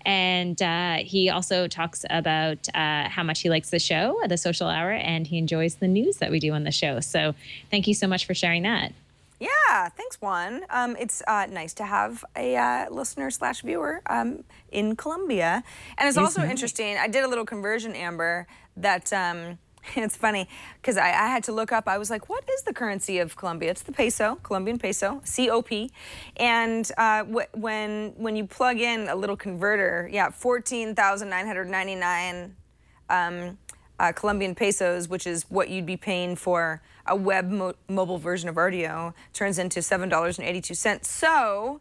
And he also talks about how much he likes the show, The Social Hour, and he enjoys the news that we do on the show. So thank you so much for sharing that. Yeah, thanks, Juan. It's nice to have a listener/viewer in Colombia. And it's also interesting, I did a little conversion, Amber, that it's funny because I had to look up, I was like, what is the currency of Colombia? It's the peso, Colombian peso, COP. And when you plug in a little converter, 14,999 Colombian pesos, which is what you'd be paying for a web mobile version of RDO, turns into $7.82. So,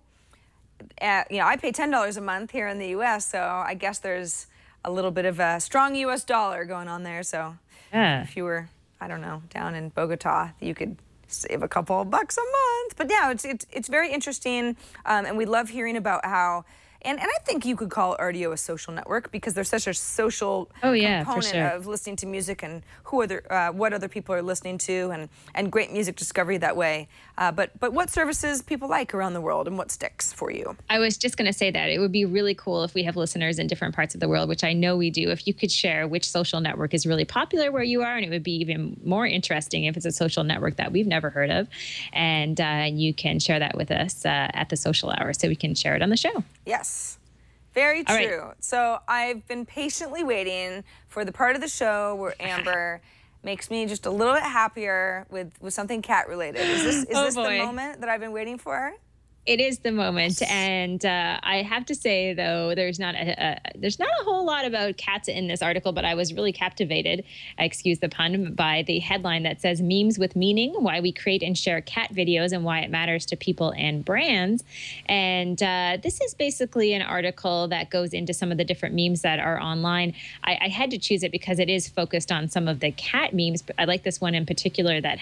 I pay $10 a month here in the U.S., so I guess there's a little bit of a strong U.S. dollar going on there. So if you were, I don't know, down in Bogota, you could save a couple of bucks a month. But yeah, it's very interesting, and we love hearing about how And I think you could call RDO a social network because there's such a social component of listening to music and what other people are listening to, and great music discovery that way. But what services people like around the world and what sticks for you? I was just going to say that it would be really cool if we have listeners in different parts of the world, which I know we do. If you could share which social network is really popular where you are, and it would be even more interesting if it's a social network that we've never heard of, and you can share that with us at the social hour so we can share it on the show. Yes, very true. Right. So I've been patiently waiting for the part of the show where Amber makes me just a little bit happier with something cat related. Is this the moment that I've been waiting for? It is the moment, and I have to say, though, there's not a whole lot about cats in this article, but I was really captivated, excuse the pun, by the headline that says "Memes with Meaning: Why We Create and Share Cat Videos and Why It Matters to People and Brands." And this is basically an article that goes into some of the different memes that are online. I had to choose it because it is focused on some of the cat memes. But I like this one in particular that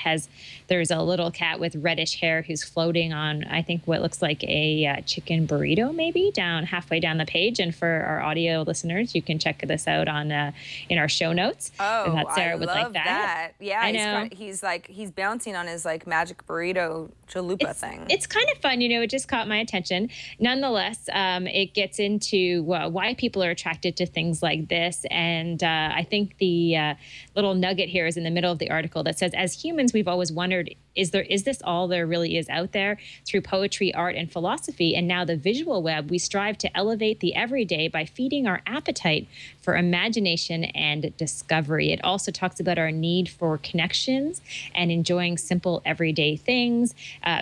there's a little cat with reddish hair who's floating on, I think, what looks like a chicken burrito, maybe halfway down the page. And for our audio listeners, you can check this out on in our show notes. Oh, that Sarah would love like that. Yeah, I know. He's bouncing on his like magic burrito chalupa thing. It's kind of fun, it just caught my attention. Nonetheless, it gets into why people are attracted to things like this. And I think the little nugget here is in the middle of the article that says, as humans, we've always wondered, is this all there really is out there? Through poetry, art, and philosophy, and now the visual web, we strive to elevate the everyday by feeding our appetite for imagination and discovery. It also talks about our need for connections and enjoying simple everyday things.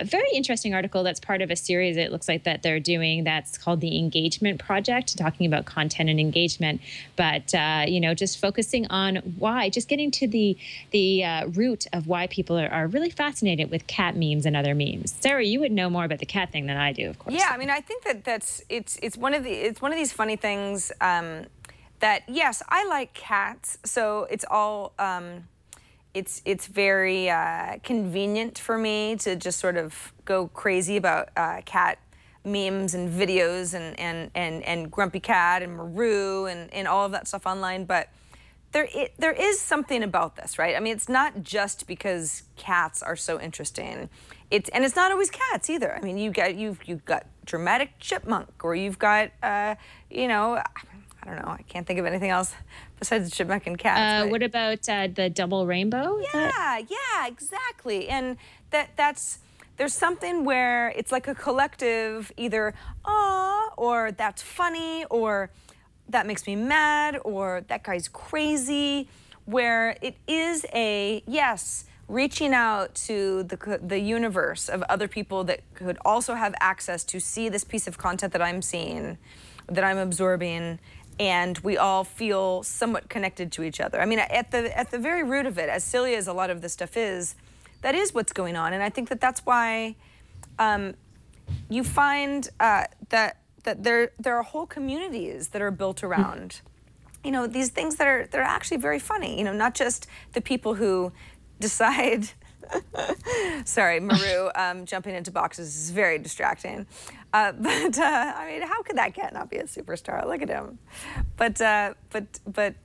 Very interesting article that's part of a series, it looks like, that they're doing that's called the Engagement Project, talking about content and engagement. But, just focusing on why, just getting to the root of why people are really fascinated with cat memes and other memes. Sarah, you would know more about the cat thing than I do, of course. Yeah, I mean, I think it's one of these funny things that, yes, I like cats, so it's all it's very convenient for me to just sort of go crazy about cat memes and videos and Grumpy Cat and Maru and all of that stuff online, but there is something about this, right? I mean, it's not just because cats are so interesting. It's not always cats either. I mean, you've got dramatic chipmunk, or you've got I don't know, I can't think of anything else besides chipmunk and cats. What about the double rainbow? Yeah, exactly. And there's something where it's like a collective, either "aw," or "that's funny," or "that makes me mad," or "that guy's crazy," where it is reaching out to the universe of other people that could also have access to see this piece of content that I'm seeing, that I'm absorbing, and we all feel somewhat connected to each other. I mean, at the very root of it, as silly as a lot of this stuff is, that is what's going on, and I think that's why you find that there are whole communities that are built around, these things that are actually very funny. Not just the people who decide. Sorry, Maru jumping into boxes is very distracting. I mean, how could that cat not be a superstar? Look at him. But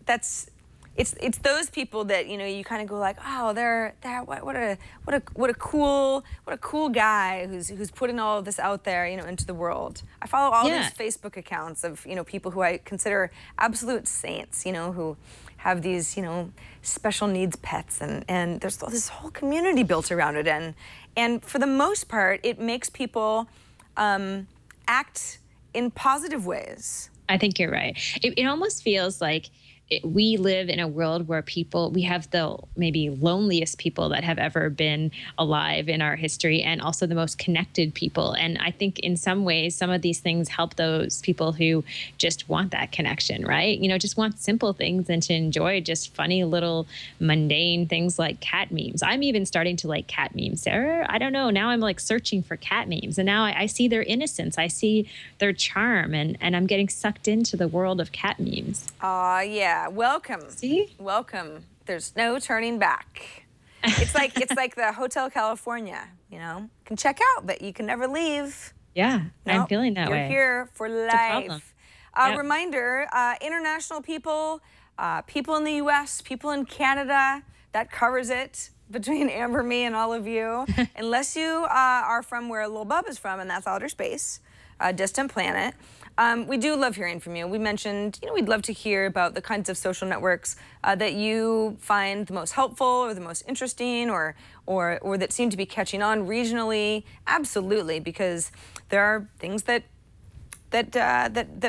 that's. It's those people that you kind of go like, oh, what a cool guy who's putting all of this out there into the world. I follow all these Facebook accounts of people who I consider absolute saints, who have these special needs pets, and there's this whole community built around it, and for the most part it makes people act in positive ways. I think you're right. It almost feels like we live in a world where we have the maybe loneliest people that have ever been alive in our history, and also the most connected people. And I think in some ways, some of these things help those people who just want that connection, right? Just want simple things and to enjoy just funny little mundane things like cat memes. I'm even starting to like cat memes, Sarah. I don't know. Now I'm like searching for cat memes, and now I see their innocence. I see their charm, and I'm getting sucked into the world of cat memes. Yeah. Welcome. See? Welcome. There's no turning back. It's like the Hotel California, you can check out, but you can never leave. Yeah, I'm Nope, feeling that you're way. here for a problem. life. Yep. Reminder, international people, people in the US, people in Canada, that covers it between Amber, me, and all of you. Unless you are from where Lil Bub is from, and that's outer space, a distant planet. We do love hearing from you. We mentioned, we'd love to hear about the kinds of social networks that you find the most helpful or the most interesting or that seem to be catching on regionally. Absolutely, because there are things that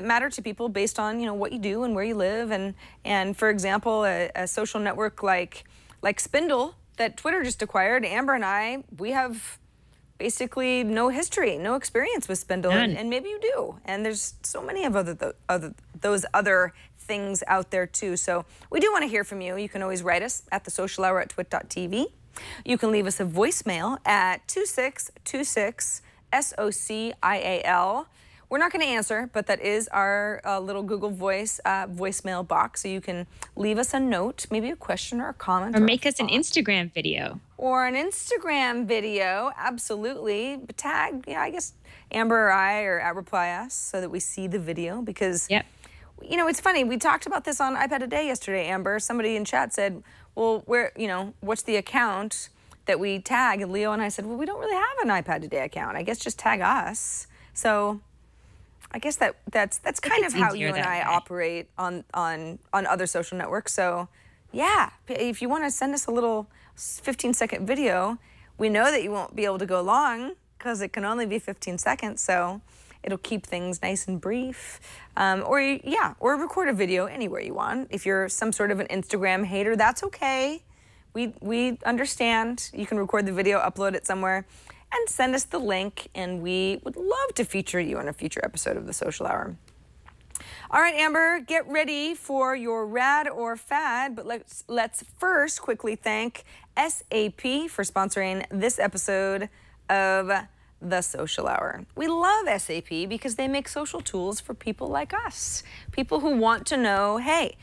matter to people based on what you do and where you live, and for example, a social network like Spindle that Twitter just acquired. Amber and we have basically no history, no experience with Spindle, and maybe you do. And there's so many of those other things out there too. So we do want to hear from you. You can always write us at thesocialhour@twit.tv. You can leave us a voicemail at 2626 SOCIAL. We're not going to answer, but that is our little Google Voice voicemail box. So you can leave us a note, maybe a question or a comment. Or make us an Instagram video. Or an Instagram video, absolutely. Tag, I guess Amber or I or at Reply Us so that we see the video because, it's funny. We talked about this on iPad a Day yesterday, Amber. Somebody in chat said, well, what's the account that we tag? And Leo and I said, well, we don't really have an iPad a Day account. I guess just tag us. So I guess that's kind of how you and I operate on other social networks. So yeah, if you want to send us a little 15-second video, we know that you won't be able to go long because it can only be 15 seconds. So it'll keep things nice and brief. Or record a video anywhere you want. If you're some sort of an Instagram hater, that's okay. We understand. You can record the video, upload it somewhere, and send us the link, and we would love to feature you in a future episode of The Social Hour. All right, Amber, get ready for your rad or fad, but let's first quickly thank SAP for sponsoring this episode of The Social Hour. We love SAP because they make social tools for people like us, people who want to know, hey,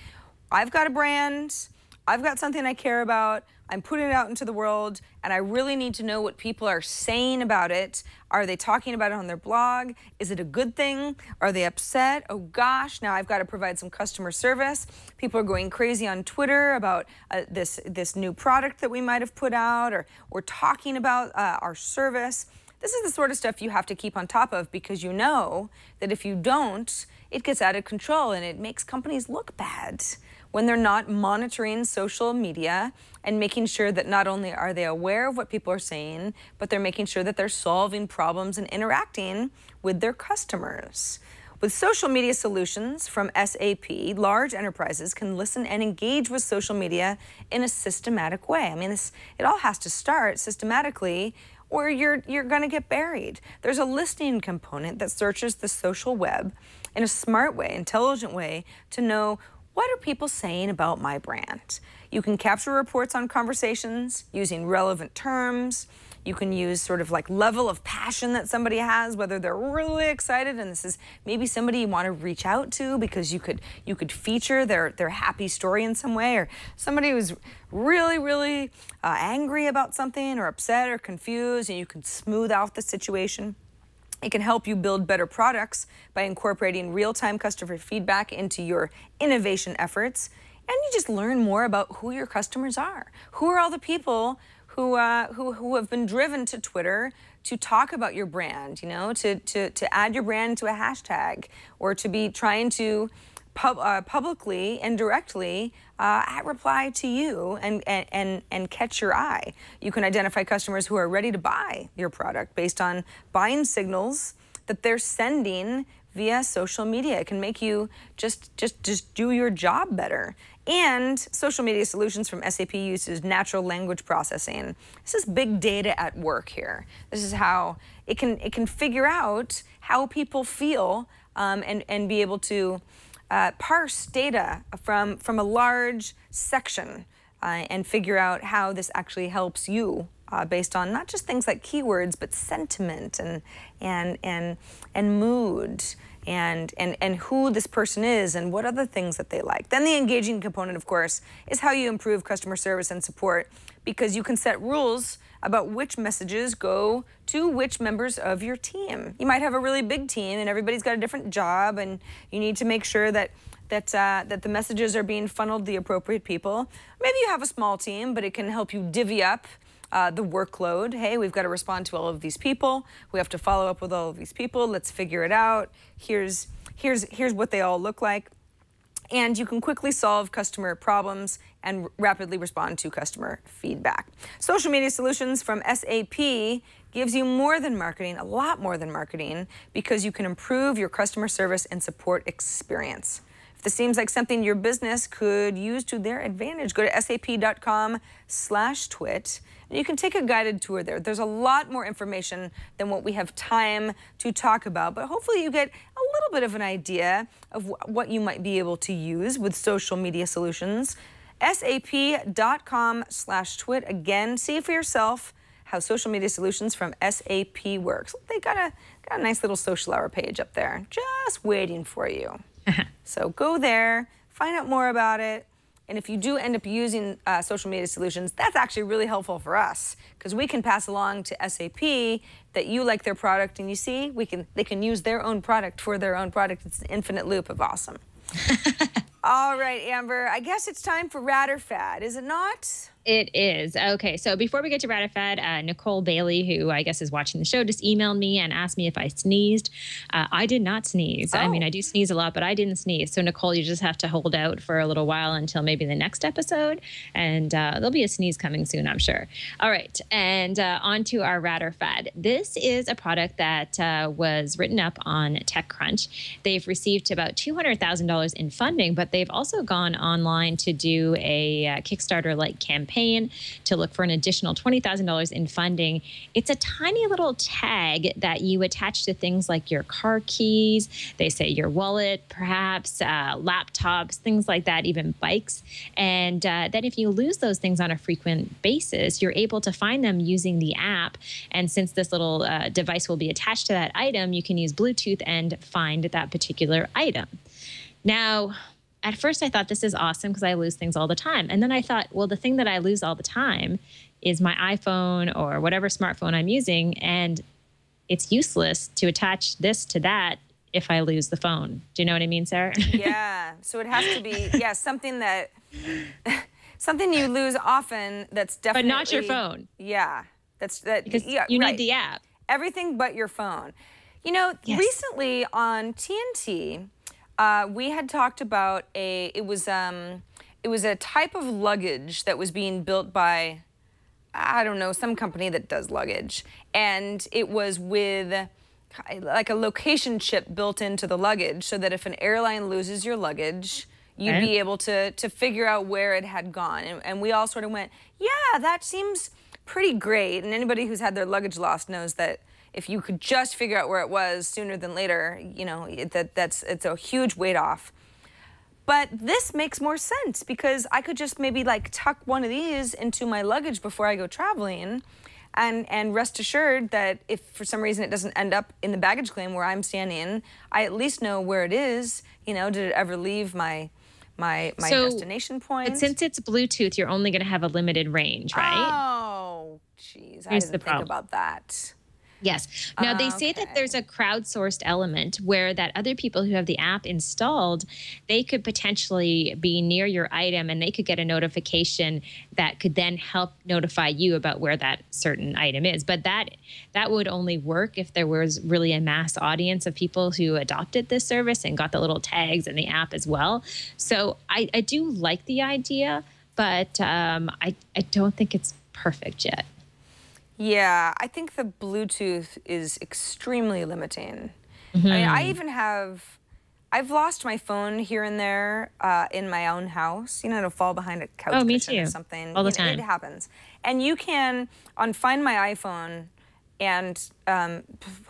I've got a brand, I've got something I care about, I'm putting it out into the world, and I really need to know what people are saying about it. Are they talking about it on their blog? Is it a good thing? Are they upset? Oh gosh, now I've got to provide some customer service. People are going crazy on Twitter about this new product that we might have put out, or we're talking about our service. This is the sort of stuff you have to keep on top of because you know that if you don't, it gets out of control and it makes companies look bad when they're not monitoring social media and making sure that not only are they aware of what people are saying, but they're making sure that they're solving problems and interacting with their customers. With social media solutions from SAP, large enterprises can listen and engage with social media in a systematic way. I mean, it all has to start systematically or you're going to get buried. There's a listening component that searches the social web in a smart way, intelligent way to know what are people saying about my brand. You can capture reports on conversations using relevant terms. You can use sort of like level of passion that somebody has, whether they're really excited and this is maybe somebody you want to reach out to because you could feature their happy story in some way, or somebody who's really angry about something or upset or confused, and you can smooth out the situation. It can help you build better products by incorporating real-time customer feedback into your innovation efforts. And you just learn more about who your customers are. Who are all the people who have been driven to Twitter to talk about your brand, to add your brand to a hashtag, or to be trying to publicly and directly reply to you and catch your eye. You can identify customers who are ready to buy your product based on buying signals that they're sending via social media. It can make you just do your job better. And social media solutions from SAP uses natural language processing. This is big data at work here. This is how it can figure out how people feel and be able to parse data from a large section and figure out how this actually helps you based on not just things like keywords, but sentiment and mood and who this person is and what other things that they like. Then the engaging component, of course, is how you improve customer service and support, because you can set rules about which messages go to which members of your team. You might have a really big team and everybody's got a different job, and you need to make sure that the messages are being funneled to the appropriate people. Maybe you have a small team, but it can help you divvy up the workload. Hey, we've got to respond to all of these people. We have to follow up with all of these people. Let's figure it out. Here's what they all look like. And you can quickly solve customer problems and rapidly respond to customer feedback. Social Media Solutions from SAP gives you more than marketing, a lot more than marketing, because you can improve your customer service and support experience. If this seems like something your business could use to their advantage, go to sap.com/twit. And you can take a guided tour there. There's a lot more information than what we have time to talk about, but hopefully you get a little bit of an idea of what you might be able to use with Social Media Solutions. sap.com/twit. Again, see for yourself how Social Media Solutions from SAP works. They got a nice little social hour page up there, just waiting for you. So go there, find out more about it. And if you do end up using Social Media Solutions, that's actually really helpful for us, because we can pass along to SAP that you like their product, and you see, they can use their own product for their own product. It's an infinite loop of awesome. All right, Amber, I guess it's time for Rad or Fad, is it not? It is. Okay, so before we get to Rad or Fad, Nicole Bailey, who I guess is watching the show, just emailed me and asked me if I sneezed. I did not sneeze. Oh. I mean, I do sneeze a lot, but I didn't sneeze. So, Nicole, you just have to hold out for a little while until maybe the next episode, and there'll be a sneeze coming soon, I'm sure. All right, and on to our Rad or Fad. This is a product that was written up on TechCrunch. They've received about $200,000 in funding, but they've also gone online to do a Kickstarter-like campaign to look for an additional $20,000 in funding. It's a tiny little tag that you attach to things like your car keys, they say your wallet, perhaps laptops, things like that, even bikes. And then if you lose those things on a frequent basis, you're able to find them using the app. And since this little device will be attached to that item, you can use Bluetooth and find that particular item. Now, at first I thought this is awesome because I lose things all the time. And then I thought, well, the thing that I lose all the time is my iPhone or whatever smartphone I'm using. And it's useless to attach this to that if I lose the phone. Do you know what I mean, Sarah? Yeah, so it has to be, something you lose often that's definitely. But not your phone. Yeah, because you need the app. Everything but your phone. You know, recently on TNT, we had talked about it was a type of luggage that was being built by, I don't know, some company that does luggage. And it was with like a location chip built into the luggage, so that if an airline loses your luggage, you'd be able to figure out where it had gone. And we all sort of went, yeah, that seems pretty great. And anybody who's had their luggage lost knows that if you could just figure out where it was sooner than later, you know, it's a huge weight off. But this makes more sense, because I could just maybe like tuck one of these into my luggage before I go traveling, and rest assured that if for some reason it doesn't end up in the baggage claim where I'm standing, I at least know where it is. You know, did it ever leave my destination point? But since it's Bluetooth, you're only going to have a limited range, right? Oh, geez, I didn't think about that. Yes. Now, they say that there's a crowdsourced element where that other people who have the app installed, they could potentially be near your item and they could get a notification that could then help notify you about where that certain item is. But that would only work if there was really a mass audience of people who adopted this service and got the little tags in the app as well. So I do like the idea, but I don't think it's perfect yet. Yeah, I think the Bluetooth is extremely limiting. I mean, I've lost my phone here and there in my own house. You know, it'll fall behind a couch cushion or something. All the time. It happens. And you can, on Find My iPhone, and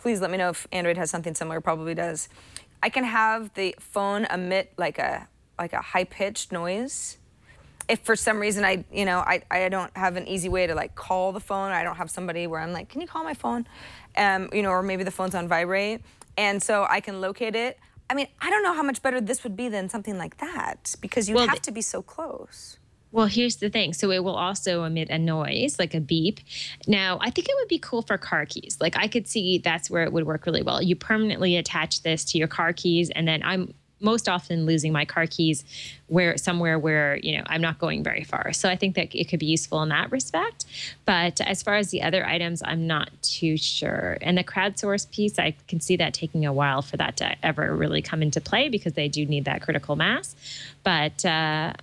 please let me know if Android has something similar, probably does. I can have the phone emit like a high-pitched noise. If for some reason I don't have an easy way to like call the phone, I don't have somebody where I'm like, can you call my phone? You know, or maybe the phone's on vibrate. and so I can locate it. I mean, I don't know how much better this would be than something like that, because you have to be so close. Well, here's the thing. So it will also emit a noise, like a beep. Now, I think it would be cool for car keys. Like, I could see that's where it would work really well. You permanently attach this to your car keys, and then I'm most often losing my car keys somewhere where, you know, I'm not going very far. So I think that it could be useful in that respect. But as far as the other items, I'm not too sure. And the crowdsource piece, I can see that taking a while for that to ever really come into play, because they do need that critical mass. But I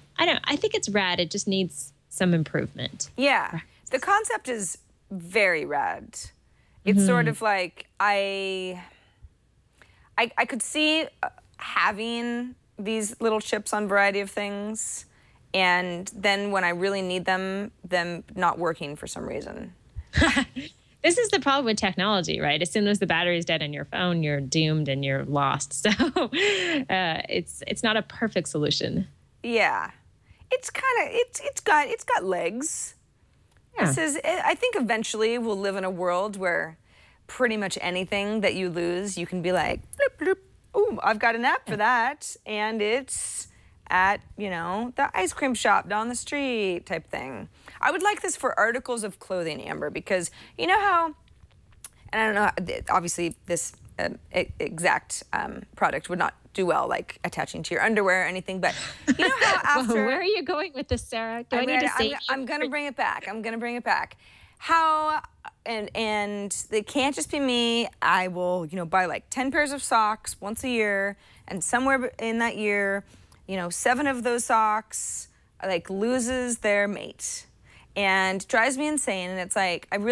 think it's rad. It just needs some improvement. Yeah. The concept is very rad. It's sort of like I could see having these little chips on a variety of things, and then when I really need them not working for some reason. This is the problem with technology, right? As soon as the battery's dead on your phone, you're doomed and you're lost. So it's not a perfect solution. Yeah. It's got legs. Yeah. I think eventually we'll live in a world where pretty much anything that you lose, you can be like, bloop, bloop. Ooh, I've got an app for that, and it's at, you know, the ice cream shop down the street type thing. I would like this for articles of clothing, Amber, because you know how, and I don't know, obviously this exact product would not do well, like attaching to your underwear or anything, but you know how after... Well, where are you going with this, Sarah? Do I need to save you? I'm going to bring it back. I'm going to bring it back. How, and it can't just be me. I will, you know, buy like 10 pairs of socks once a year, and somewhere in that year, you know, 7 of those socks like loses their mate, and drives me insane. And it's like, I'm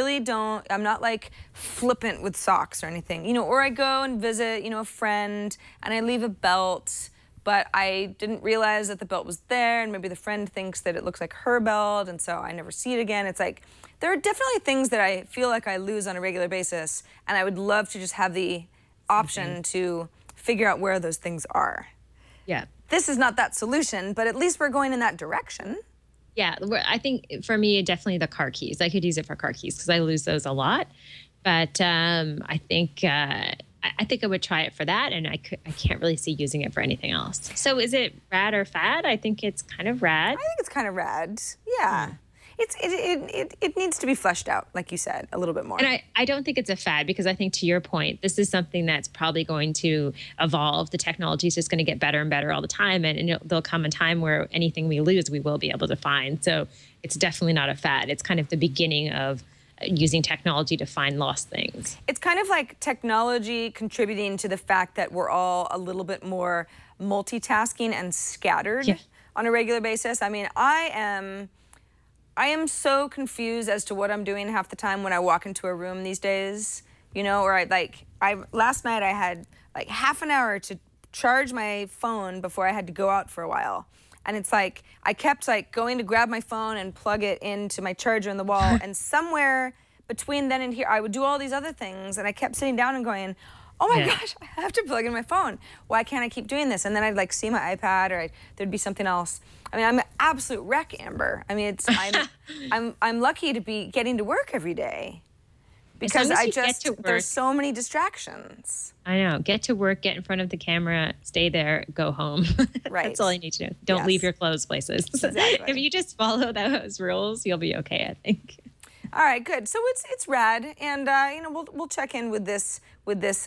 not like flippant with socks or anything, you know, or I go and visit, you know, a friend, and I leave a belt, but I didn't realize that the belt was there, and maybe the friend thinks that it looks like her belt, and so I never see it again. It's like, there are definitely things that I feel like I lose on a regular basis, and I would love to just have the option to figure out where those things are. Yeah. This is not that solution, but at least we're going in that direction. Yeah, I think for me, definitely the car keys. I could use it for car keys because I lose those a lot. But I think I would try it for that, and I can't really see using it for anything else. So is it rad or fad? I think it's kind of rad. I think it's kind of rad. Yeah. It needs to be fleshed out, like you said, a little bit more. And I don't think it's a fad, because I think, to your point, this is something that's probably going to evolve. The technology is just going to get better and better all the time, and there'll come a time where anything we lose, we will be able to find. So it's definitely not a fad. It's kind of the beginning of using technology to find lost things. It's kind of like technology contributing to the fact that we're all a little bit more multitasking and scattered on a regular basis. I mean, I am so confused as to what I'm doing half the time when I walk into a room these days, you know, or last night I had like half an hour to charge my phone before I had to go out for a while. And it's like, I kept like going to grab my phone and plug it into my charger in the wall, and somewhere between then and here, I would do all these other things, and I kept sitting down and going, oh my gosh, I have to plug in my phone. Why can't I keep doing this? And then I'd like see my iPad, or there'd be something else. I mean, I'm an absolute wreck, Amber. I mean, I'm lucky to be getting to work every day, because there's so many distractions. I know. Get to work, get in front of the camera, stay there, go home. Right. That's all you need to do. Don't leave your clothes places. Exactly. If you just follow those rules, you'll be okay, I think. All right, good. So it's rad, and you know, we'll check in with this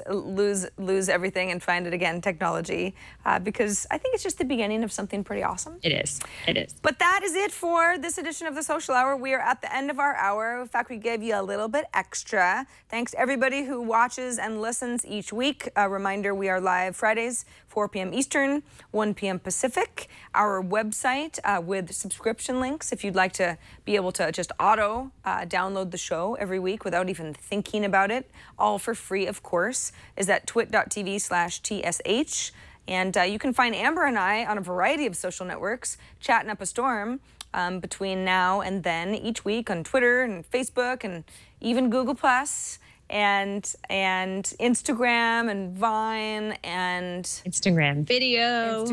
lose everything and find it again technology, because I think it's just the beginning of something pretty awesome. It is. It is. But that is it for this edition of the Social Hour. We are at the end of our hour. In fact, we gave you a little bit extra. Thanks to everybody who watches and listens each week. A reminder, we are live Fridays, 4 p.m. Eastern, 1 p.m. Pacific. Our website with subscription links, if you'd like to be able to just auto download the show every week without even thinking about it, all for free, of course, is at twit.tv/TSH. And you can find Amber and I on a variety of social networks, chatting up a storm between now and then each week on Twitter and Facebook and even Google+. and Instagram and Vine and Instagram video,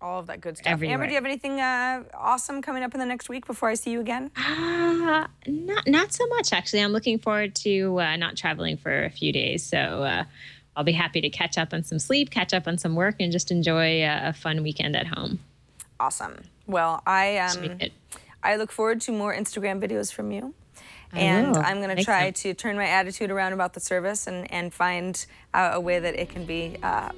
all of that good stuff. Everywhere. Amber, do you have anything awesome coming up in the next week before I see you again? Not so much, actually. I'm looking forward to not traveling for a few days. So I'll be happy to catch up on some sleep, catch up on some work, and just enjoy a fun weekend at home. Awesome. Well, I look forward to more Instagram videos from you. And I'm going to try to turn my attitude around about the service and find a way that it can be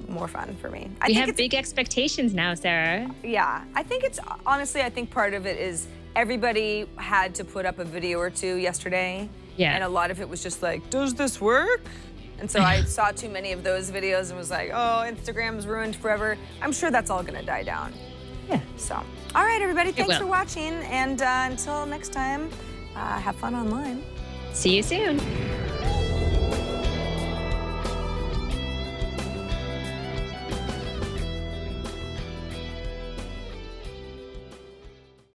more fun for me. We have big expectations now, Sarah. Yeah. I think honestly, I think part of it is everybody had to put up a video or two yesterday. Yeah. And a lot of it was just like, does this work? And so I saw too many of those videos and was like, oh, Instagram's ruined forever. I'm sure that's all going to die down. Yeah. So, all right, everybody, thanks for watching. And until next time, have fun online. See you soon.